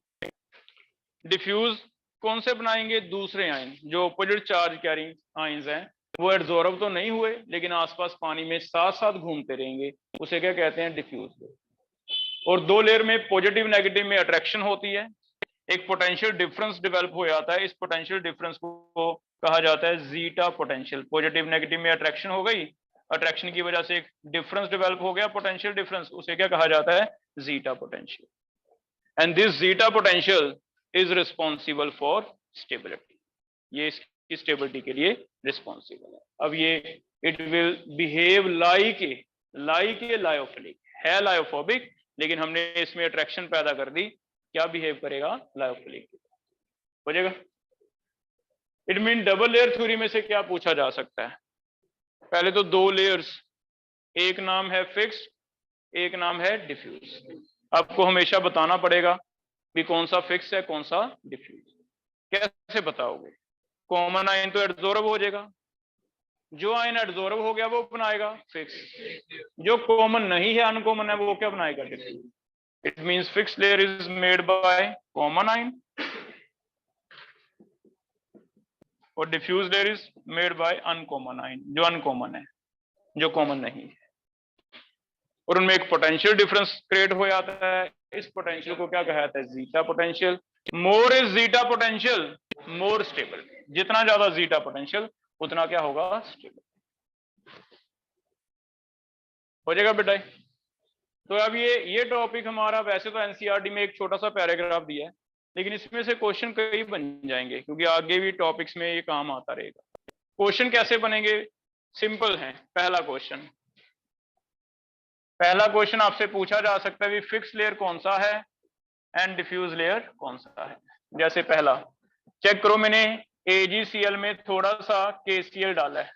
डिफ्यूज कौन से बनाएंगे? दूसरे आयन जो ऑपोजिट चार्ज कैरिंग आयंस हैं, वो एडजॉर्ब तो नहीं हुए लेकिन आसपास पानी में साथ साथ घूमते रहेंगे, उसे क्या कहते हैं? Diffuse layer. और दो लेयर में पॉजिटिव नेगेटिव में अट्रैक्शन होती है, एक पोटेंशियल डिफरेंस डेवलप हो जाता है, इस पोटेंशियल डिफरेंस को कहा जाता है जीटा पोटेंशियल। पॉजिटिव नेगेटिव में अट्रैक्शन हो गई, अट्रैक्शन की वजह से एक डिफरेंस डेवलप हो गया, पोटेंशियल डिफरेंस, उसे क्या कहा जाता है? Zeta potential. And this zeta potential is responsible for stability, ये इसकी स्टेबिलिटी के लिए रिस्पॉन्सिबल है। अब ये it will behave like a lyophilic, है लायोफोबिक लेकिन हमने इसमें अट्रैक्शन पैदा कर दी, क्या बिहेव करेगा? लायोफिलिक हो जाएगा। It mean double layer theory में से क्या पूछा जा सकता है? पहले तो दो लेयर्स, एक नाम है फिक्स्ड, एक नाम है डिफ्यूज। आपको हमेशा बताना पड़ेगा भी कौन सा फिक्स है कौन सा डिफ्यूज। कैसे बताओगे? कॉमन आयन तो एडजॉर्ब हो जाएगा, जो आयन एडजॉर्ब हो गया वो बनाएगा फिक्स, जो कॉमन नहीं है अनकॉमन है वो क्या बनाएगा? Diffuse. It means fixed layer is made by common ion और diffuse layer is made by uncommon ion, जो अनकॉमन है, जो कॉमन नहीं है, और उनमें एक पोटेंशियल डिफरेंस क्रिएट हो जाता है। इस पोटेंशियल को क्या कहा जाता है? Zeta potential. More is zeta potential more stable, जितना ज्यादा जीटा पोटेंशियल उतना क्या होगा? स्टेबल हो जाएगा बेटा। तो अब ये टॉपिक हमारा, वैसे तो एनसीईआरटी में एक छोटा सा पैराग्राफ दिया है लेकिन इसमें से क्वेश्चन कई बन जाएंगे क्योंकि आगे भी टॉपिक्स में ये काम आता रहेगा। क्वेश्चन कैसे बनेंगे? सिंपल है। पहला क्वेश्चन आपसे पूछा जा सकता है फिक्स लेयर कौन सा है एंड डिफ्यूज लेयर कौन सा है। जैसे पहला चेक करो, मैंने AgCl में थोड़ा सा KCl डाला है,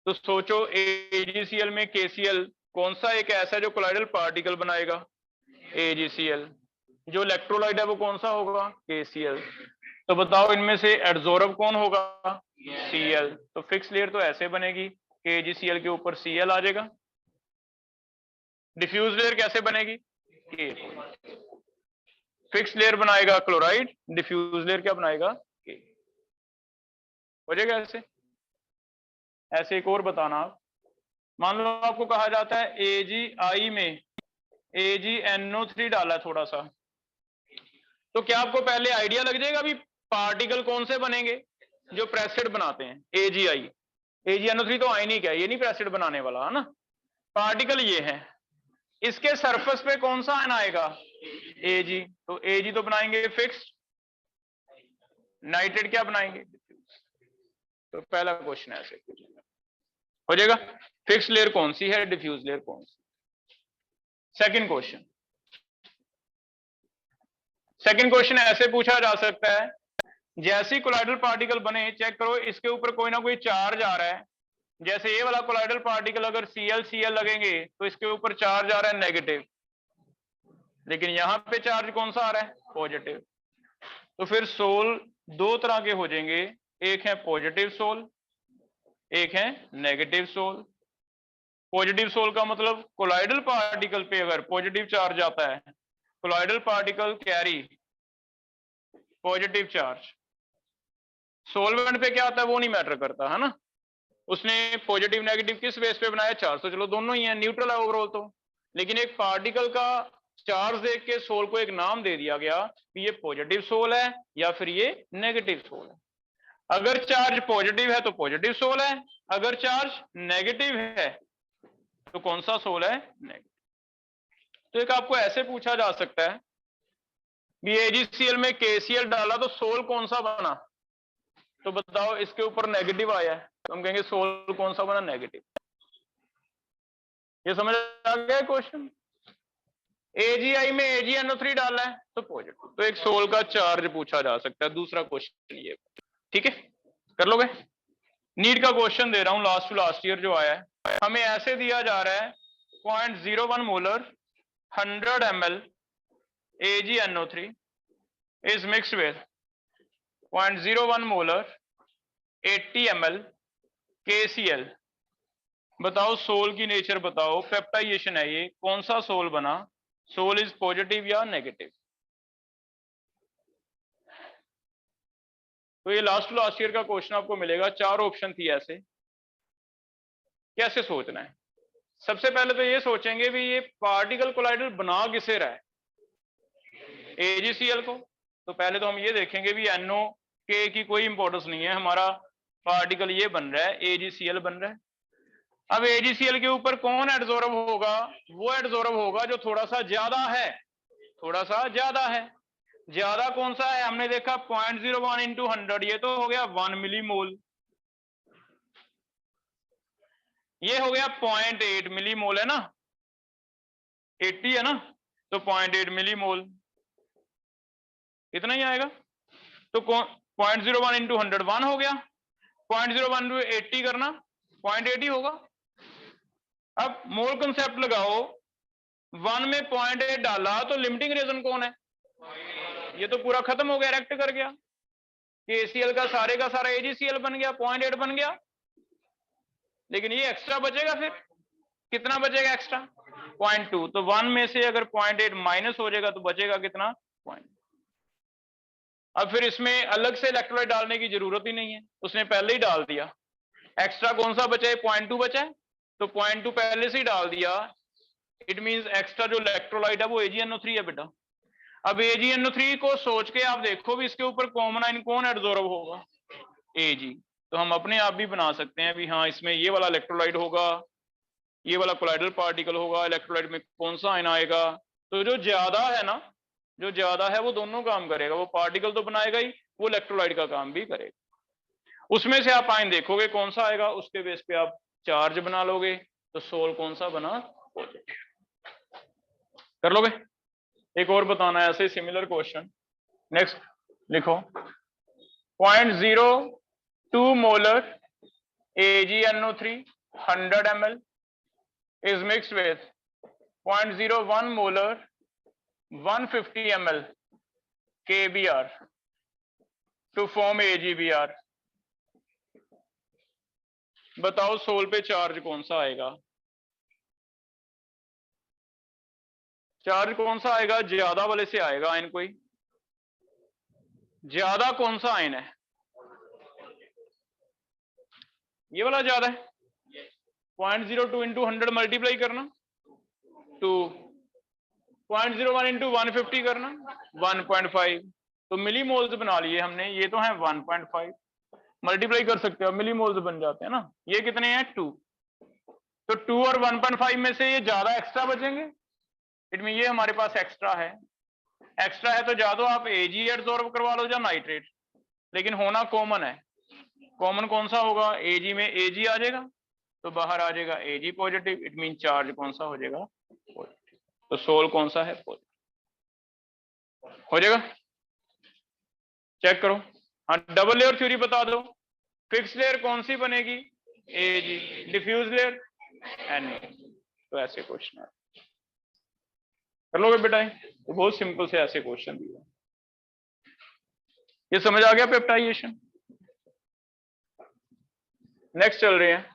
तो सोचो AgCl में KCl कौन सा एक ऐसा जो कोलाइडल पार्टिकल बनाएगा? AgCl। जो इलेक्ट्रोलाइट है वो कौन सा होगा? KCl। तो बताओ इनमें से एडजॉर्ब कौन होगा? Cl। तो फिक्स लेयर तो ऐसे बनेगी कि AgCl के ऊपर Cl आ जाएगा। डिफ्यूज लेयर कैसे बनेगी? K। फिक्स लेयर बनाएगा क्लोराइड, डिफ्यूज लेयर क्या बनाएगा? K। हो जाएगा ऐसे। ऐसे एक और बताना आप, मान लो आपको कहा जाता है AgI में AgNO3 डाला है थोड़ा सा, तो क्या आपको पहले आइडिया लग जाएगा भी पार्टिकल कौन से बनेंगे? जो प्रेसिड बनाते हैं AgI। AgNO3 तो आयनिक है, ये नहीं प्रेसिड बनाने वाला है ना। पार्टिकल ये है, इसके सरफेस पे कौन सा आयन आएगा? Ag। तो Ag तो बनाएंगे फिक्स, नाइट्रेट क्या बनाएंगे? तो पहला क्वेश्चन ऐसे हो जाएगा, फिक्स लेयर कौन सी है, डिफ्यूज लेयर कौन सी। सेकंड क्वेश्चन ऐसे पूछा जा सकता है, जैसे कोलाइडल पार्टिकल बने, चेक करो इसके ऊपर कोई ना कोई चार्ज आ रहा है। जैसे ये वाला कोलाइडल पार्टिकल अगर Cl लगेंगे तो इसके ऊपर चार्ज आ रहा है नेगेटिव, लेकिन यहां पे चार्ज कौन सा आ रहा है? पॉजिटिव। तो फिर सोल दो तरह के हो जाएंगे, एक है पॉजिटिव सोल, एक है नेगेटिव सोल। पॉजिटिव सोल का मतलब कोलाइडल पार्टिकल पे अगर पॉजिटिव चार्ज आता है, colloidal particle carry positive charge, solvent पे क्या आता है वो नहीं मैटर करता है ना, उसने पॉजिटिव नेगेटिव किस बेस पे बनाया? चार्ज। तो चलो दोनों ही है, न्यूट्रल है ओवरऑल तो, लेकिन एक पार्टिकल का चार्ज देख के सोल को एक नाम दे दिया गया कि ये पॉजिटिव सोल है या फिर ये नेगेटिव सोल है। अगर चार्ज पॉजिटिव है तो पॉजिटिव सोल है, अगर चार्ज नेगेटिव है तो कौन सा सोल है? नेगेटिव। तो एक आपको ऐसे पूछा जा सकता है भी AgCl में KCl डाला तो सोल कौन सा बना? तो बताओ इसके ऊपर नेगेटिव आया है तो हम कहेंगे सोल कौन सा बना? नेगेटिव। ये समझ आ गया क्वेश्चन? AgI में AgNO3 डाला है तो पॉजिटिव, तो एक सोल का चार्ज पूछा जा सकता है। दूसरा क्वेश्चन ये, ठीक है, कर लोगे? नीट का क्वेश्चन दे रहा हूं, लास्ट टू लास्ट ईयर जो आया है, हमें ऐसे दिया जा रहा है 0.01 molar 100 ml AgNO3 is mixed with 0.01 molar 80 ml KCl। बताओ सोल की नेचर बताओ, पेप्टाइजेशन है ये, कौन सा सोल बना, सोल इज पॉजिटिव या नेगेटिव। तो ये लास्ट ईयर का क्वेश्चन आपको मिलेगा, 4 ऑप्शन थी ऐसे। कैसे सोचना है, सबसे पहले तो ये सोचेंगे भी ये पार्टिकल कोलाइडल बना किसे रहा है, AgCl को। तो पहले तो हम ये देखेंगे भी NO की कोई इंपॉर्टेंस नहीं है, हमारा पार्टिकल ये बन रहा है, AgCl बन रहा है। अब AgCl के ऊपर कौन एडजॉर्ब होगा, वो एडजॉर्ब होगा जो थोड़ा सा ज्यादा है, थोड़ा सा ज्यादा है। ज्यादा कौन सा है, हमने देखा 0.01 इंटू 100, ये तो हो गया 1 मिलीमोल, ये हो गया 0.8 मिलीमोल है ना, 80 है ना, तो 0.8 मिलीमोल इतना ही आएगा। तो 0.01 इंटू 100 1 हो गया, 0.01 इंटू 80 करना 0.8 ही होगा। अब मोल कंसेप्ट लगाओ, 1 में 0.8 डाला तो लिमिटिंग रीजन कौन है, ये तो पूरा खत्म हो गया, रेक्ट कर गया, KCl का सारा AgCl बन गया, 0.8 बन गया। लेकिन ये एक्स्ट्रा बचेगा, फिर कितना बचेगा एक्स्ट्रा, 0.2। तो 1 में से अगर 0.8 माइनस हो जाएगा तो बचेगा कितना, 0. अब फिर इसमें अलग से इलेक्ट्रोलाइट डालने की जरूरत ही नहीं है, उसने पहले ही डाल दिया। एक्स्ट्रा कौन सा बचा है, 0.2 बचा है, तो 0.2 पहले से ही डाल दिया। इट मींस एक्स्ट्रा जो इलेक्ट्रोलाइट है वो AgNO3 है बेटा। अब AgNO3 को सोच के आप देखो भी इसके ऊपर कॉमन आयन कौन एडजॉर्ब होगा, Ag। तो हम अपने आप भी बना सकते हैं भी हाँ इसमें ये वाला इलेक्ट्रोलाइट होगा, ये वाला कोलाइडल पार्टिकल होगा, इलेक्ट्रोलाइट में कौन सा आयन आएगा। तो जो ज्यादा है ना, जो ज्यादा है वो दोनों काम करेगा, वो पार्टिकल तो बनाएगा ही, वो इलेक्ट्रोलाइट का काम भी करेगा। उसमें से आप आयन देखोगे कौन सा आएगा, उसके बेस पे आप चार्ज बना लोगे। तो सोल कौन सा बना, पॉजिटिव, कर लोगे। एक और बताना है ऐसे सिमिलर क्वेश्चन, नेक्स्ट लिखो 0.02 molar AgNO3 100 ml is mixed with 0.01 molar 150 ml KBr to form AgBr। बताओ सोल पे चार्ज कौन सा आएगा, चार्ज कौन सा आएगा, ज्यादा वाले से आएगा आयन, कोई ज्यादा कौन सा आयन है, ये वाला ज्यादा है, 0.02 इंटू 100 मल्टीप्लाई करना 2, 0.01 इंटू 150 करना 1.5, तो मिलीमोल्स बना लिए हमने, ये तो है 1.5, मल्टीप्लाई कर सकते हो मिलीमोल्स बन जाते हैं ना। ये कितने हैं 2, तो 2 और 1.5 में से ये ज्यादा एक्स्ट्रा बचेंगे, इट मीन ये हमारे पास एक्स्ट्रा है। एक्स्ट्रा है तो या तो आप Ag एडजॉर्ब करवा लो या नाइट्रेट, लेकिन होना कॉमन है। कॉमन कौन सा होगा, Ag में Ag आ जाएगा तो बाहर आ जाएगा Ag positive, it mean charge कौन सा हो जाएगा, पॉजिटिव। तो सोल कौन सा है, पॉजिटिव हो जाएगा। चेक करो, हाँ डबल लेयर थ्योरी बता दो, फिक्स लेयर कौन सी बनेगी, Ag, डिफ्यूज लेयर Na। तो ऐसे क्वेश्चन कर लोगे बेटा, तो बहुत सिंपल से ऐसे क्वेश्चन दिए। ये समझ आ गया पेप्टाइजेशन। नेक्स्ट चल रहे हैं,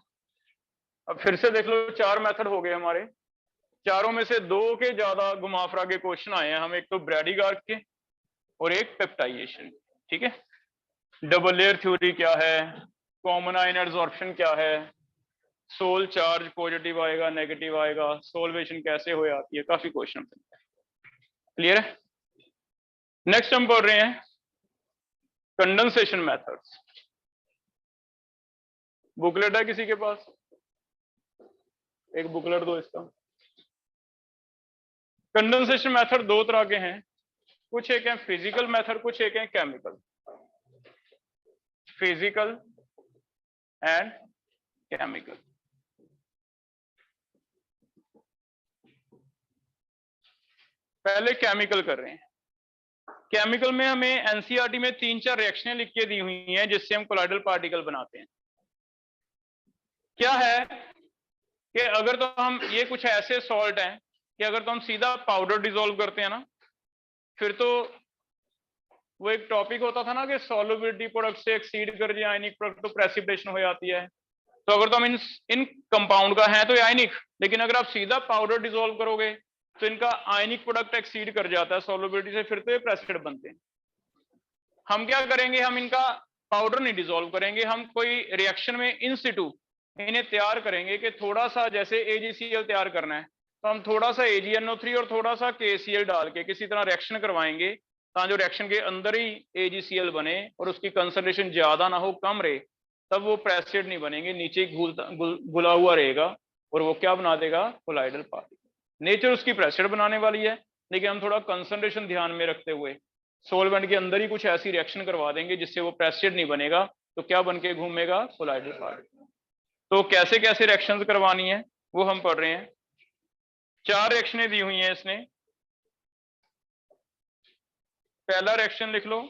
अब फिर से देख लो 4 मेथड हो गए हमारे, चारों में से 2 के ज्यादा घुमा फिरा के क्वेश्चन आए हैं हम, एक तो ब्रैडीगार्ड के और एक पेप्टाइजेशन, ठीक है। डबल लेयर थ्योरी क्या है, कॉमन आयन एडजॉर्प्शन क्या है, सोल चार्ज पॉजिटिव आएगा नेगेटिव आएगा, सोल्वेशन कैसे हो जाती है, काफी क्वेश्चन। क्लियर है। नेक्स्ट हम पढ़ रहे हैं कंडेंसेशन मेथड्स। बुकलेट है किसी के पास, एक बुकलेट दो इसका। कंडेंसेशन मेथड 2 तरह के हैं, कुछ एक है फिजिकल मेथड, कुछ एक है केमिकल। Physical and chemical. पहले केमिकल कर रहे हैं। केमिकल में हमें एनसीईआरटी में 3-4 रिएक्शनें लिख के दी हुई हैं जिससे हम कोलाइडल पार्टिकल बनाते हैं। क्या है कि अगर तो हम ये कुछ ऐसे सॉल्ट हैं कि अगर तो हम सीधा पाउडर डिसॉल्व करते हैं ना, फिर तो वो एक टॉपिक होता था ना कि सॉल्युबिलिटी प्रोडक्ट से एक्सीड कर जाए आयनिक प्रोडक्ट तो प्रेसिपिटेशन हो जाती है। तो अगर तो हम इन कंपाउंड का है तो आयनिक, लेकिन अगर आप सीधा पाउडर डिसॉल्व करोगे तो इनका आयनिक प्रोडक्ट एक्सीड कर जाता है सॉल्युबिलिटी से, फिर तो ये प्रेसिड बनते हैं। हम क्या करेंगे, हम इनका पाउडर नहीं डिसॉल्व करेंगे, हम कोई रिएक्शन में इन सिटू इन्हें तैयार करेंगे कि थोड़ा सा जैसे AgCl तैयार करना है तो हम थोड़ा सा AgNO3 और थोड़ा सा KCl डाल के किसी तरह रिएक्शन करवाएंगे ताकि रिएक्शन के अंदर ही AgCl बने और उसकी कंसंट्रेशन ज्यादा ना हो, कम रहे, तब वो प्रेसिड नहीं बनेंगे, नीचे घुला हुआ रहेगा और वो क्या बना देगा, कोलाइडल पार्टिकल। नेचर उसकी प्रेसिड बनाने वाली है, लेकिन हम थोड़ा कंसंट्रेशन ध्यान में रखते हुए सोलवेंट के अंदर ही कुछ ऐसी रिएक्शन करवा देंगे जिससे वो प्रेसिड नहीं बनेगा, तो क्या बन के घूमेगा, कोलाइडल पार्टिकल। तो कैसे कैसे रिएक्शंस करवानी है वो हम पढ़ रहे हैं। 4 रिएक्शनें दी हुई हैं इसने। पहला रिएक्शन लिख लो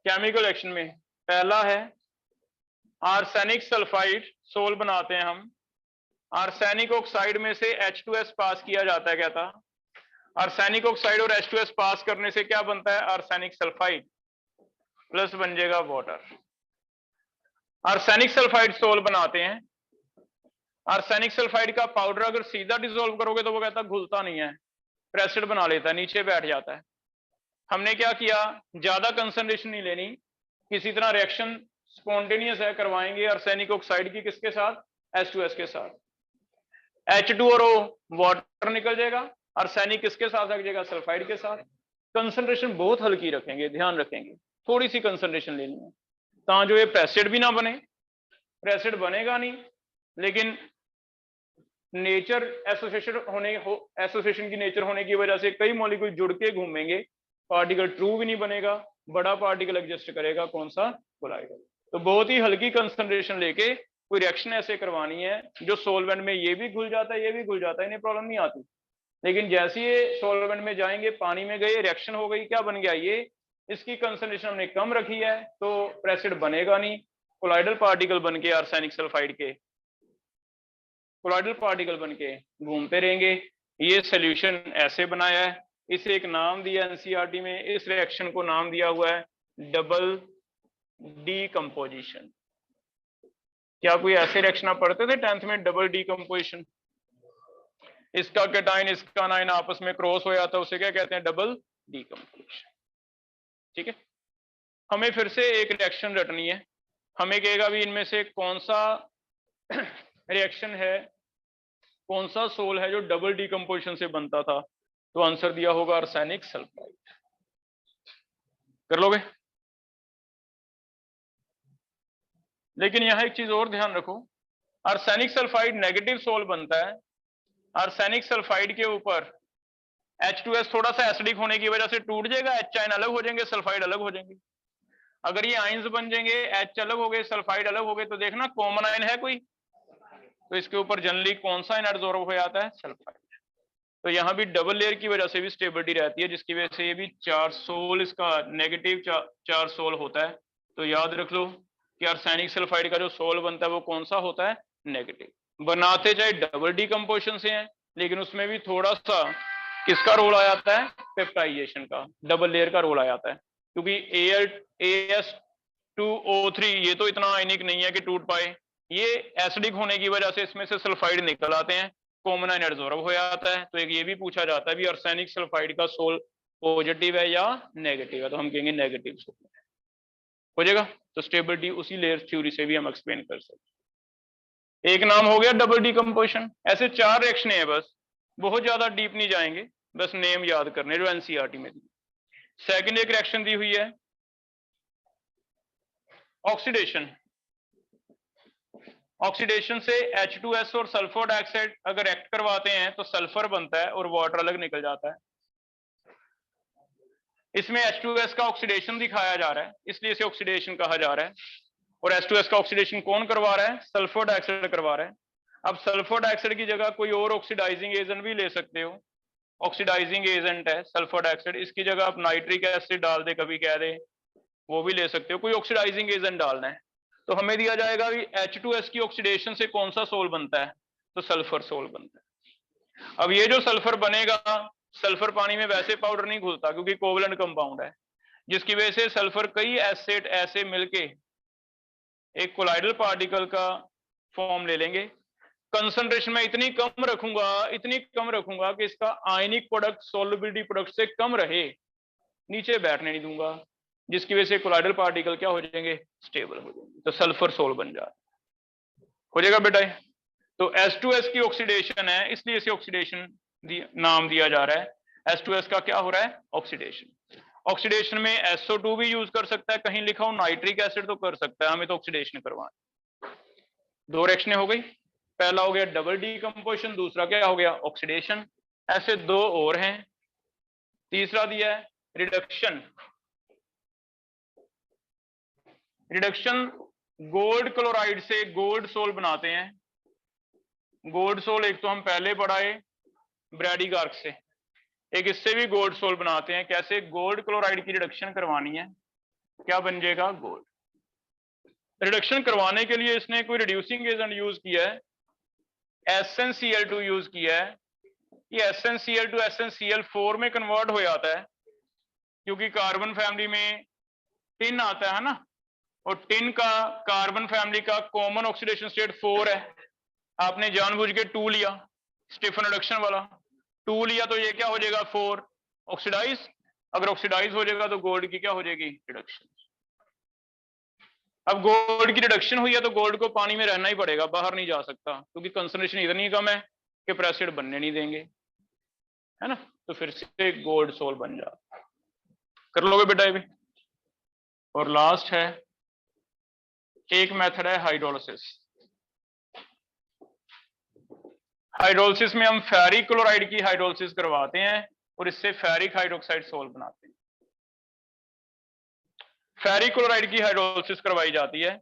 केमिकल रिएक्शन में, पहला है आर्सेनिक सल्फाइड, सोल बनाते हैं हम। आर्सेनिक ऑक्साइड में से H2S पास किया जाता है, क्या था, आर्सेनिक ऑक्साइड और H2S पास करने से क्या बनता है, आर्सेनिक सल्फाइड, प्लस बन जाएगा वाटर। आर्सेनिक सल्फाइड सोल बनाते हैं। आर्सेनिक सल्फाइड का पाउडर अगर सीधा डिसॉल्व करोगे तो वो कहता घुलता नहीं है, प्रेसिड बना लेता है, नीचे बैठ जाता है। हमने क्या किया, ज्यादा कंसंट्रेशन नहीं लेनी, किसी तरह रिएक्शन स्पॉन्टेनियस है करवाएंगे आर्सेनिक ऑक्साइड की, किसके साथ, H2S के साथ। H2 और O वाटर निकल जाएगा, आर्सेनिक किसके साथ लग जाएगा, सल्फाइड के साथ। कंसंट्रेशन बहुत हल्की रखेंगे, ध्यान रखेंगे, थोड़ी सी कंसंट्रेशन लेनी है ताकि जो ये प्रेसिड भी ना बने, प्रेसिड बनेगा नहीं, लेकिन नेचर एसोसिएशन की नेचर होने की वजह से कई मॉलिक्यूल जुड़ के घूमेंगे, पार्टिकल ट्रू भी नहीं बनेगा, बड़ा पार्टिकल एग्जिस्ट करेगा, कौन सा, कोलाइडल। तो बहुत ही हल्की कंसंट्रेशन लेके कोई रिएक्शन ऐसे करवानी है जो सोलवेंट में ये भी घुल जाता है, ये भी घुल जाता है, इन्हें प्रॉब्लम नहीं आती। लेकिन जैसे ये सोलवेंट में जाएंगे, पानी में गए, रिएक्शन हो गई, क्या बन गया ये, इसकी कंसंट्रेशन हमने कम रखी है तो प्रेसिड बनेगा नहीं, कोलाइडल पार्टिकल बन के आर्सेनिक सल्फाइड के कोलाइडल पार्टिकल बन के घूमते रहेंगे। ये सोल्यूशन ऐसे बनाया है, इसे एक नाम दिया एनसीईआरटी में, इस रिएक्शन को नाम दिया हुआ है डबल डीकंपोजिशन। क्या कोई ऐसे रिएक्शन आप पढ़ते थे 10th में, डबल डीकंपोजिशन, इसका कैटाइन इसका आनाइन आपस में क्रॉस हो जाता है, उसे क्या कहते हैं, डबल डीकंपोजिशन। ठीक है, हमें फिर से एक रिएक्शन रटनी है, हमें कहेगा भी इनमें से कौन सा रिएक्शन है, कौन सा सोल है जो डबल डीकंपोजिशन से बनता था, तो आंसर दिया होगा आर्सेनिक सल्फाइड। कर लोगे, लेकिन यहां एक चीज और ध्यान रखो, आर्सेनिक सल्फाइड नेगेटिव सोल बनता है, आर्सेनिक सल्फाइड के ऊपर H2S थोड़ा सा एसिडिक होने की वजह से टूट जाएगा, H आयन अलग हो जाएंगे, सल्फाइड अलग हो जाएंगे। अगर ये आयन्स बन जाएंगे, H अलग हो गए, सल्फाइड अलग हो गए, तो देखना कॉमन आयन है कोई, तो इसके ऊपर जनरली कौन सा आयन एडसॉर्ब हो जाता है, सल्फाइड। तो यहाँ भी डबल लेयर की वजह से भी स्टेबिलिटी रहती है, जिसकी वजह से ये भी 4 सोल, इसका नेगेटिव 4 सोल होता है। तो याद रख लो कि आर्सेनिक सल्फाइड का जो सोल बनता है वो कौन सा होता है, नेगेटिव। बनाते चाहे डबल डीकंपोजिशन से हैं, लेकिन उसमें भी थोड़ा सा किसका रोल आ जाता है, पेप्टाइजेशन का, डबल लेयर का रोल आ जाता है, क्योंकि AS2O3 ये तो इतना आयनिक नहीं है कि टूट पाए, ये एसिडिक होने की वजह से इसमें से सल्फाइड निकल आते हैं, कॉमन आयन एडसॉर्ब हो जाता है। तो एक ये भी पूछा जाता है भी आर्सेनिक सल्फाइड का सोल पॉजिटिव है या नेगेटिव है, तो हम कहेंगे नेगेटिव सोल हो जाएगा। तो स्टेबिलिटी उसी लेयर थ्योरी से भी हम एक्सप्लेन कर सकते हैं। एक नाम हो गया डबल डीकंपोजिशन। ऐसे 4 रिएक्शन है, बस बहुत ज्यादा डीप नहीं जाएंगे, बस नेम याद करने जो एनसीईआरटी में दी। सेकंड एक रिएक्शन दी हुई है ऑक्सीडेशन। ऑक्सीडेशन से H2S और सल्फर डाइऑक्साइड अगर एक्ट करवाते हैं तो सल्फर बनता है और वाटर अलग निकल जाता है। इसमें H2S का ऑक्सीडेशन दिखाया जा रहा है, इसलिए इसे ऑक्सीडेशन कहा जा रहा है। और H2S का ऑक्सीडेशन कौन करवा रहा है, सल्फर डाइऑक्साइड करवा रहा है। अब सल्फर डाइऑक्साइड की जगह कोई और ऑक्सीडाइजिंग एजेंट भी ले सकते हो, ऑक्सीडाइजिंग एजेंट है सल्फर डाइऑक्साइड, इसकी जगह आप नाइट्रिक एसिड डाल दे, कभी कह दे, वो भी ले सकते हो, कोई ऑक्सीडाइजिंग एजेंट डालना है। तो हमें दिया जाएगा कि H2S की ऑक्सीडेशन से कौन सा सोल बनता है, तो सल्फर सोल बनता है। अब ये जो सल्फर बनेगा, सल्फर पानी में वैसे पाउडर नहीं घुलता क्योंकि कोवलेंट कंपाउंड है, जिसकी वजह से सल्फर कई एसिड ऐसे मिलके एक कोलाइडल पार्टिकल का फॉर्म ले लेंगे। कंसंट्रेशन में इतनी कम रखूंगा कि इसका आयनिक प्रोडक्ट सोलबिलिटी प्रोडक्ट से कम रहे, नीचे बैठने नहीं दूंगा, जिसकी वजह से कोलाइडल पार्टिकल क्या हो जाएंगे, स्टेबल हो जाएंगे, तो सल्फर सोल बन जाए, हो जाएगा बेटा। तो H2S की ऑक्सीडेशन है, इसलिए इसे ऑक्सीडेशन नाम दिया जा रहा है। H2S का क्या हो रहा है, ऑक्सीडेशन। ऑक्सीडेशन में SO2 भी यूज कर सकता है, कहीं लिखा हो नाइट्रिक एसिड तो कर सकता है, हमें तो ऑक्सीडेशन करवाना। दो रिएक्शनें हो गई, पहला हो गया डबल डीकंपोजिशन, दूसरा क्या हो गया, ऑक्सीडेशन। ऐसे दो और हैं, तीसरा दिया है रिडक्शन। रिडक्शन गोल्ड क्लोराइड से गोल्ड सोल बनाते हैं। गोल्ड सोल एक तो हम पहले पढ़ाए ब्रैडी गार्क से, एक इससे भी गोल्ड सोल बनाते हैं। कैसे, गोल्ड क्लोराइड की रिडक्शन करवानी है, क्या बन जाएगा, गोल्ड। रिडक्शन करवाने के लिए इसने कोई रिड्यूसिंग एजेंट यूज किया है, SnCl2 यूज किया है। ये SnCl2 SnCl4 में कन्वर्ट हो जाता है, क्योंकि कार्बन फैमिली में टिन आता है ना, और टिन का कार्बन फैमिली का कॉमन ऑक्सीडेशन स्टेट 4 है। आपने जानबूझ के 2 लिया, स्टीफन रिडक्शन वाला 2 लिया, तो ये क्या हो जाएगा, 4 ऑक्सीडाइज। अगर ऑक्सीडाइज हो जाएगा तो गोल्ड की क्या हो जाएगी, रिडक्शन। अब गोल्ड की रिडक्शन हुई है तो गोल्ड को पानी में रहना ही पड़ेगा, बाहर नहीं जा सकता, क्योंकि कंसंट्रेशन इतनी कम है कि प्रेसिड बनने नहीं देंगे, है ना। तो फिर से गोल्ड सोल बन जाता, कर लोगे बेटा ये भी। और लास्ट है, एक मेथड है हाइड्रोलिसिस। हाइड्रोलिसिस में हम फेरिक क्लोराइड की हाइड्रोलिसिस करवाते हैं और इससे फेरिक हाइड्रोक्साइड सोल बनाते हैं। फेरिक क्लोराइड की हाइड्रोलिसिस करवाई जाती है।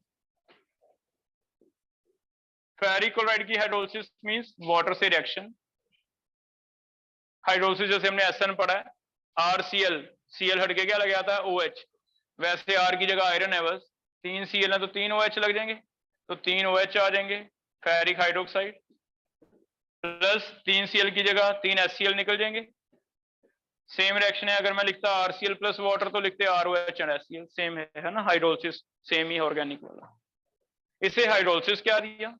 फेरिक क्लोराइड की हाइड्रोलिसिस मींस वाटर से रिएक्शन। हाइड्रोलिसिस जैसे हमने SN पढ़ा है, RCl, Cl हट के क्या लग जाता है, OH। वैसे R की जगह आयरन है, बस 3 Cl है तो 3 OH लग जाएंगे, तो 3 OH आ जाएंगे, फेरिक हाइड्रोक्साइड, प्लस 3 Cl की जगह 3 HCl निकल जाएंगे। सेम रिएक्शन है, अगर मैं लिखता RCl प्लस वाटर तो लिखते ROH एंड HCl, सेम है ना, हाइड्रोलिसिस सेम ही ऑर्गेनिक वाला। इसे हाइड्रोलिसिस क्या दिया,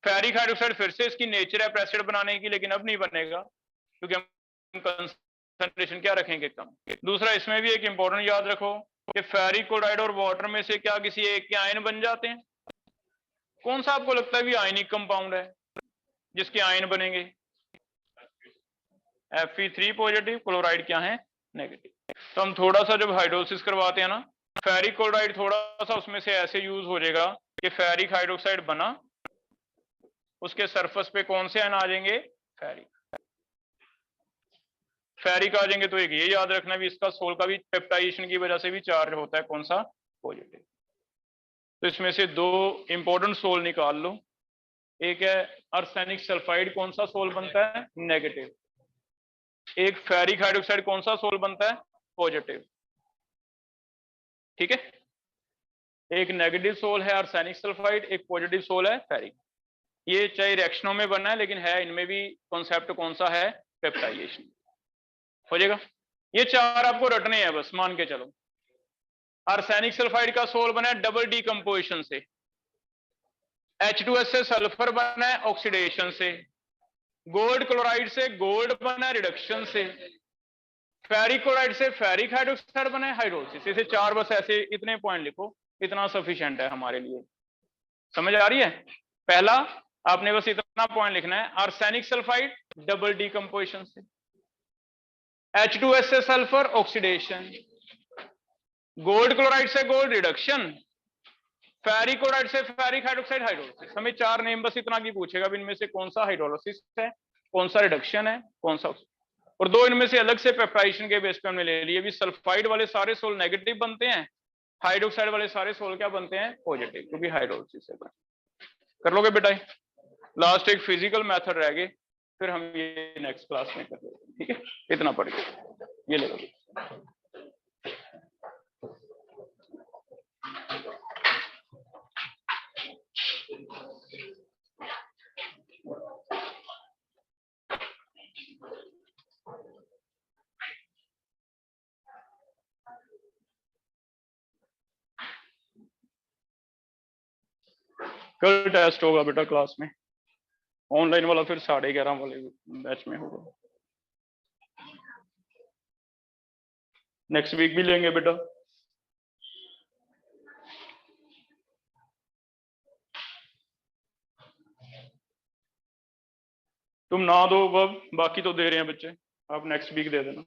फेरिक हाइड्रोक्साइड फिर से इसकी नेचर है एसिड बनाने की, लेकिन अब नहीं बनेगा क्योंकि हम कंसंट्रेशन क्या रखेंगे, कम। दूसरा, इसमें भी एक इंपॉर्टेंट याद रखो कि फेरिक क्लोराइड और वाटर में से क्या किसी एक के आयन बन जाते हैं। कौन सा आपको लगता है भी आयनिक कंपाउंड है जिसके आयन बनेंगे, Fe3 पॉजिटिव, क्लोराइड क्या है, नेगेटिव। तो हम थोड़ा सा जब हाइड्रोलिसिस करवाते हैं ना, फेरिक क्लोराइड थोड़ा सा उसमें से ऐसे यूज हो जाएगा कि फेरिक हाइड्रोक्साइड बना, उसके सरफेस पे कौन से आयन आ जाएंगे, फेरिक आ जाएंगे। तो एक ये याद रखना भी, इसका सोल का भी पेप्टाइजेशन की वजह से भी चार्ज होता है, कौन सा, पॉजिटिव। तो इसमें से दो इंपॉर्टेंट सोल निकाल लो, एक है आर्सेनिक सल्फाइड, कौन सा सोल बनता है, नेगेटिव। एक फेरिक हाइड्रोक्साइड कौन सा सोल बनता है, पॉजिटिव, ठीक है। एक नेगेटिव सोल है आर्सेनिक सल्फाइड, एक पॉजिटिव सोल है फेरिक। ये चाहे रिएक्शनों में बना है, लेकिन है इनमें भी कॉन्सेप्ट कौन सा है, पेप्टाइजेशन, हो जाएगा। ये चार आपको रटने हैं बस, मान के चलो। आर्सेनिक सल्फाइड का सोल बना है डबल डीकंपोजिशन से, H2S से सल्फर बना है ऑक्सीडेशन से, गोल्ड क्लोराइड से गोल्ड बना है रिडक्शन से, फेरिक क्लोराइड से फेरिक हाइड्रोक्साइड बना है हाइड्रोलिसिस। इसे चार बस ऐसे इतने पॉइंट लिखो, इतना सफिशिएंट है हमारे लिए। समझ आ रही है। पहला आपने बस इतना पॉइंट लिखना है, आर्सेनिक सल्फाइड डबल डीकंपोजिशन से, H2S से सल्फर ऑक्सीडेशन, गोल्ड क्लोराइड से गोल्ड रिडक्शन, फेरिक क्लोराइड से फेरिक हाइड्रोक्साइड हाइड्रोलिसिस। हमें चार नेम बस इतना की पूछेगा, इनमें से कौन सा हाइड्रोलिसिस है, कौन सा रिडक्शन है, कौन सा, और दो इनमें से अलग से पेप्टाइजेशन के बेस पे हमने ले लिए। भी सल्फाइड वाले सारे सोल नेगेटिव बनते हैं, हाइड्रोक्साइड वाले सारे सोल क्या बनते हैं, पॉजिटिव, क्योंकि हाइड्रोलिसिस है। कर लोगे बेटा। लास्ट एक फिजिकल मेथड रह गए, फिर हम ये नेक्स्ट क्लास में कर लेंगे, ठीक है। इतना पढ़ के ये ले लो। कल टेस्ट होगा बेटा क्लास में, ऑनलाइन वाला फिर 11:30 वाले बैच में होगा। नेक्स्ट वीक भी लेंगे बेटा। तुम ना दो वर्ब, बाकी तो दे रहे हैं बच्चे, आप नेक्स्ट वीक दे देना।